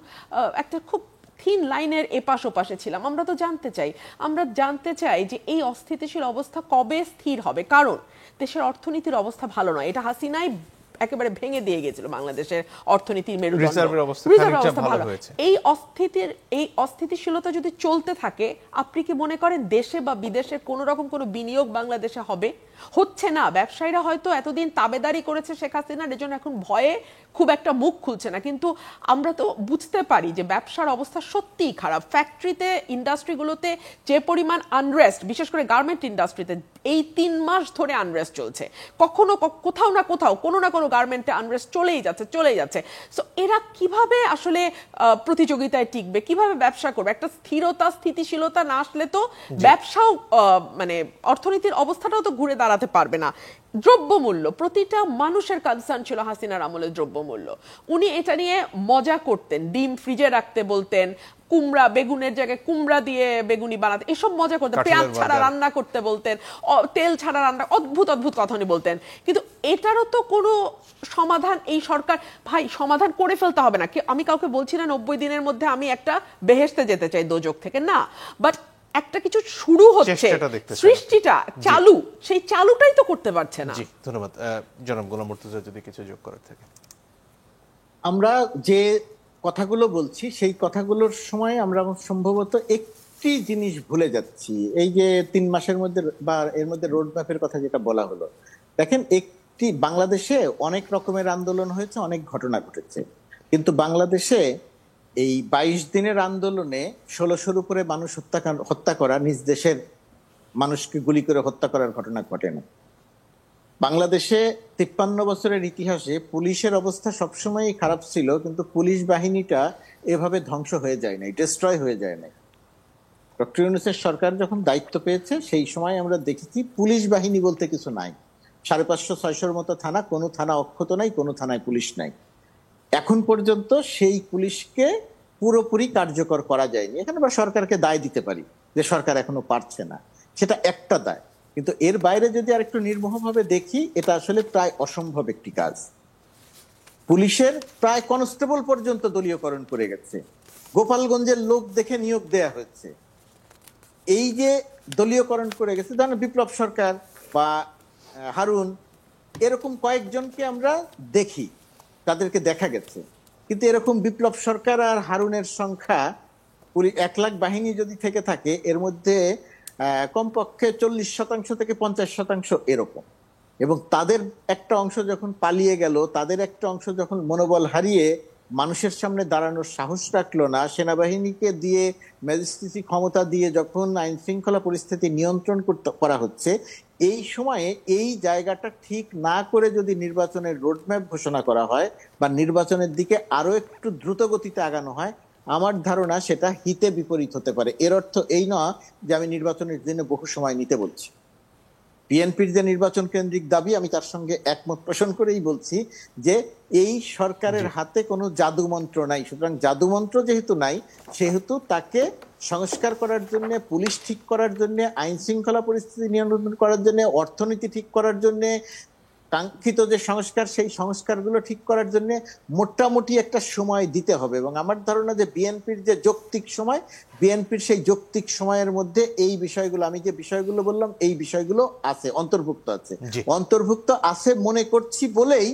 একটা খুব থিন লাইনের এপাশ ওপাশে ছিলাম, আমরা তো জানতে চাই। আমরা জানতে চাই যে এই অস্থিতিশীল অবস্থা কবে স্থির হবে, কারণ দেশের অর্থনীতির অবস্থা ভালো নয়। এটা হাসিনাই একেবারে ভেঙে দিয়ে গেছিল বাংলাদেশের অর্থনীতির মেরুদণ্ড। রিজার্ভের অবস্থা ভালো হয়েছে। এই অস্থিতিশীলতা যদি চলতে থাকে, আপনি কি মনে করেন দেশে বা বিদেশে কোনো রকম কোনো বিনিয়োগ বাংলাদেশে হবে? হচ্ছে না। ব্যবসায়ীরা হয়তো এতদিন তাবেদারি করেছে শেখ হাসিনার, এজন্য এখন ভয়ে খুব একটা মুখ খুলছে না, কিন্তু আমরা তো বুঝতে পারি যে ব্যবসার অবস্থা সত্যিই খারাপ। ফ্যাক্টরিতে, ইন্ডাস্ট্রিগুলোতে যে পরিমাণ আনরেস্ট, বিশেষ করে গার্মেন্ট ইন্ডাস্ট্রিতে এই 3 মাস ধরে আনরেস্ট চলছে, কখনো কোথাও না কোথাও কোনো না কোনো গার্মেন্টে আনরেস্ট চলেই যাচ্ছে। সো এরা কিভাবে আসলে প্রতিযোগিতায় টিকবে, কিভাবে ব্যবসা করবে? একটা স্থিতিশীলতা না আসলে তো ব্যবসাও, মানে অর্থনীতির অবস্থাটাও তো ঘুরে দাঁড়াতে পারবে না। দ্রব্যমূল্য, প্রতিটা মানুষের কনসার্ন ছিল হাসিনার আমলে দ্রব্যমূল্য। উনি এটা নিয়ে মজা করতেন, ডিম ফ্রিজে রাখতে বলতেন, কুমড়া, বেগুনের জায়গায় কুমড়া দিয়ে বেগুনি বানাতে, এসব মজা করতেন, পেঁয়াজ ছাড়া রান্না করতে বলতেন, তেল ছাড়া রান্না, অদ্ভুত অদ্ভুত কথা উনি বলতেন। কিন্তু এটারও তো কোনো সমাধান এই সরকার, ভাই সমাধান করে ফেলতে হবে না। আমি কাউকে বলছি না 90 দিনের মধ্যে আমি একটা বেহেশতে যেতে চাই দোজখ থেকে, না, বাট একটা কিছু শুরু হচ্ছে, সৃষ্টিটা চালু, সেই চালুটাই তো করতে পারছে না। জি, ধন্যবাদ। জনাব গোলাম মুর্তজা, যদি কিছু যোগ করার থাকে। আমরা যে কথাগুলো বলছি সেই কথাগুলোর সময় আমরা সম্ভবত একটি জিনিস ভুলে যাচ্ছি। এই যে 3 মাসের মধ্যে বা এর মধ্যে রোড ম্যাপের কথা যেটা বলা হলো, দেখেন, একটি বাংলাদেশে অনেক রকমের আন্দোলন হয়েছে, অনেক ঘটনা ঘটেছে, কিন্তু বাংলাদেশে এই 22 দিনের আন্দোলনে 1600-র উপরে মানুষ হত্যা করা, নিজ দেশের মানুষকে গুলি করে হত্যা করার ঘটনা ঘটে না। বাংলাদেশে 53 বছরের ইতিহাসে পুলিশের অবস্থা সবসময়ই খারাপ ছিল, কিন্তু পুলিশ বাহিনীটা এভাবে ধ্বংস হয়ে যায় নাই, ডিস্ট্রয় হয়ে যায় নাই। ডক্টর ইউনূসের সরকার যখন দায়িত্ব পেয়েছে সেই সময় আমরা দেখেছি পুলিশ বাহিনী বলতে কিছু নাই। 550-600-র মতো থানা, কোনো থানা অক্ষত নাই, কোনো থানায় পুলিশ নাই। এখন পর্যন্ত সেই পুলিশকে পুরোপুরি কার্যকর করা যায়নি। এখানে আমরা সরকারকে দায় দিতে পারি যে সরকার এখনো পারছে না, সেটা একটা দায়, কিন্তু এর বাইরে যদি আরেকটু নির্মোহভাবে দেখি, এটা আসলে প্রায় অসম্ভব একটি কাজ। পুলিশের প্রায় কনস্টেবল পর্যন্ত দলীয়করণ করে গেছে, গোপালগঞ্জের লোক দেখে নিয়োগ দেয়া হয়েছে। এই যে দলীয়করণ করে গেছে, যেন বিপ্লব সরকার বা হারুন, এরকম কয়েকজনকে আমরা দেখি, তাদেরকে দেখা গেছে, কিন্তু এরকম বিপ্লব সরকার আর হারুনের সংখ্যা 1 লাখ বাহিনী যদি থেকে থাকে, এর মধ্যে কমপক্ষে 40% থেকে 50% এরকম। এবং তাদের একটা অংশ যখন পালিয়ে গেল, তাদের একটা অংশ যখন মনোবল হারিয়ে মানুষের সামনে দাঁড়ানোর সাহস রাখলো না, সেনাবাহিনীকে দিয়ে, ম্যাজিস্ট্রেসি ক্ষমতা দিয়ে যখন আইন শৃঙ্খলা পরিস্থিতি নিয়ন্ত্রণ করা হচ্ছে, এই সময়ে এই জায়গাটা ঠিক না করে যদি নির্বাচনের রোডম্যাপ ঘোষণা করা হয় বা নির্বাচনের দিকে আরো একটু দ্রুত গতিতে আগানো হয়, আমার ধারণা সেটা হিতে বিপরীত হতে পারে। এর অর্থ এই নয় যে আমি নির্বাচনের জন্য বহু সময় নিতে বলছি। বিএনপির যে নির্বাচন কেন্দ্রিক দাবি, আমি তার সঙ্গে একমত পোষণ করেই বলছি যে এই সরকারের হাতে কোনো জাদুমন্ত্র নাই। সুতরাং জাদুমন্ত্র যেহেতু নাই, সেহেতু তাকে সংস্কার করার জন্য, পুলিশ ঠিক করার জন্য, আইন শৃঙ্খলা পরিস্থিতি নিয়ন্ত্রণ করার জন্য, অর্থনীতি ঠিক করার জন্য, কাঙ্ক্ষিত যে সংস্কার, সেই সংস্কারগুলো ঠিক করার জন্য মোটামুটি একটা সময় দিতে হবে। এবং আমার ধারণা যে বিএনপির যে যৌক্তিক সময়, বিএনপির সেই যৌক্তিক সময়ের মধ্যে এই বিষয়গুলো, আমি যে বিষয়গুলো বললাম, এই বিষয়গুলো আছে, অন্তর্ভুক্ত আছে মনে করছি বলেই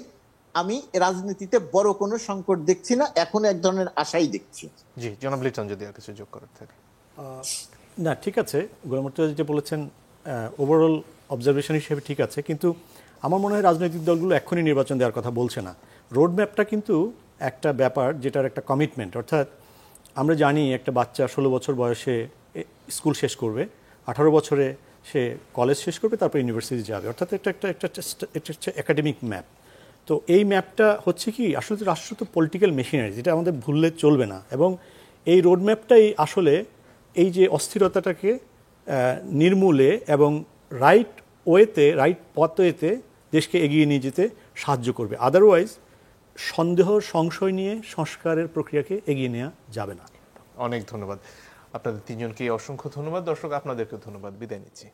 আমি রাজনীতিতে বড় কোনো সংকট দেখছি না, এখন এক ধরনের আশাই দেখছি। জি, জনাব লিটন যদি আর কিছু যোগ করার থাকে। না, ঠিক আছে, গোলাম মুর্তজা যেটা বলেছেন ওভারঅল অবজারভেশন হিসেবে ঠিক আছে, কিন্তু আমার মনে হয় রাজনৈতিক দলগুলো এক্ষুনি নির্বাচন দেওয়ার কথা বলছে না। রোড ম্যাপটা কিন্তু একটা ব্যাপার যেটার একটা কমিটমেন্ট, অর্থাৎ আমরা জানি একটা বাচ্চা 16 বছর বয়সে স্কুল শেষ করবে, 18 বছরে সে কলেজ শেষ করবে, তারপর ইউনিভার্সিটি যাবে, অর্থাৎ এটা হচ্ছে একাডেমিক ম্যাপ। তো এই ম্যাপটা হচ্ছে কি, আসলে রাষ্ট্র তো পলিটিক্যাল মেশিনারি, যেটা আমাদের ভুললে চলবে না, এবং এই রোড ম্যাপটাই আসলে এই যে অস্থিরতাটাকে নির্মূলে এবং রাইট ওয়েতে, রাইট পথওয়েতে দেশকে এগিয়ে নিয়ে যেতে সাহায্য করবে। আদারওয়াইজ সন্দেহ সংশয় নিয়ে সংস্কারের প্রক্রিয়াকে এগিয়ে নেওয়া যাবে না। অনেক ধন্যবাদ আপনাদের তিনজনকে, অসংখ্য ধন্যবাদ। দর্শক আপনাদেরকে ধন্যবাদ, বিদায় নিচ্ছি।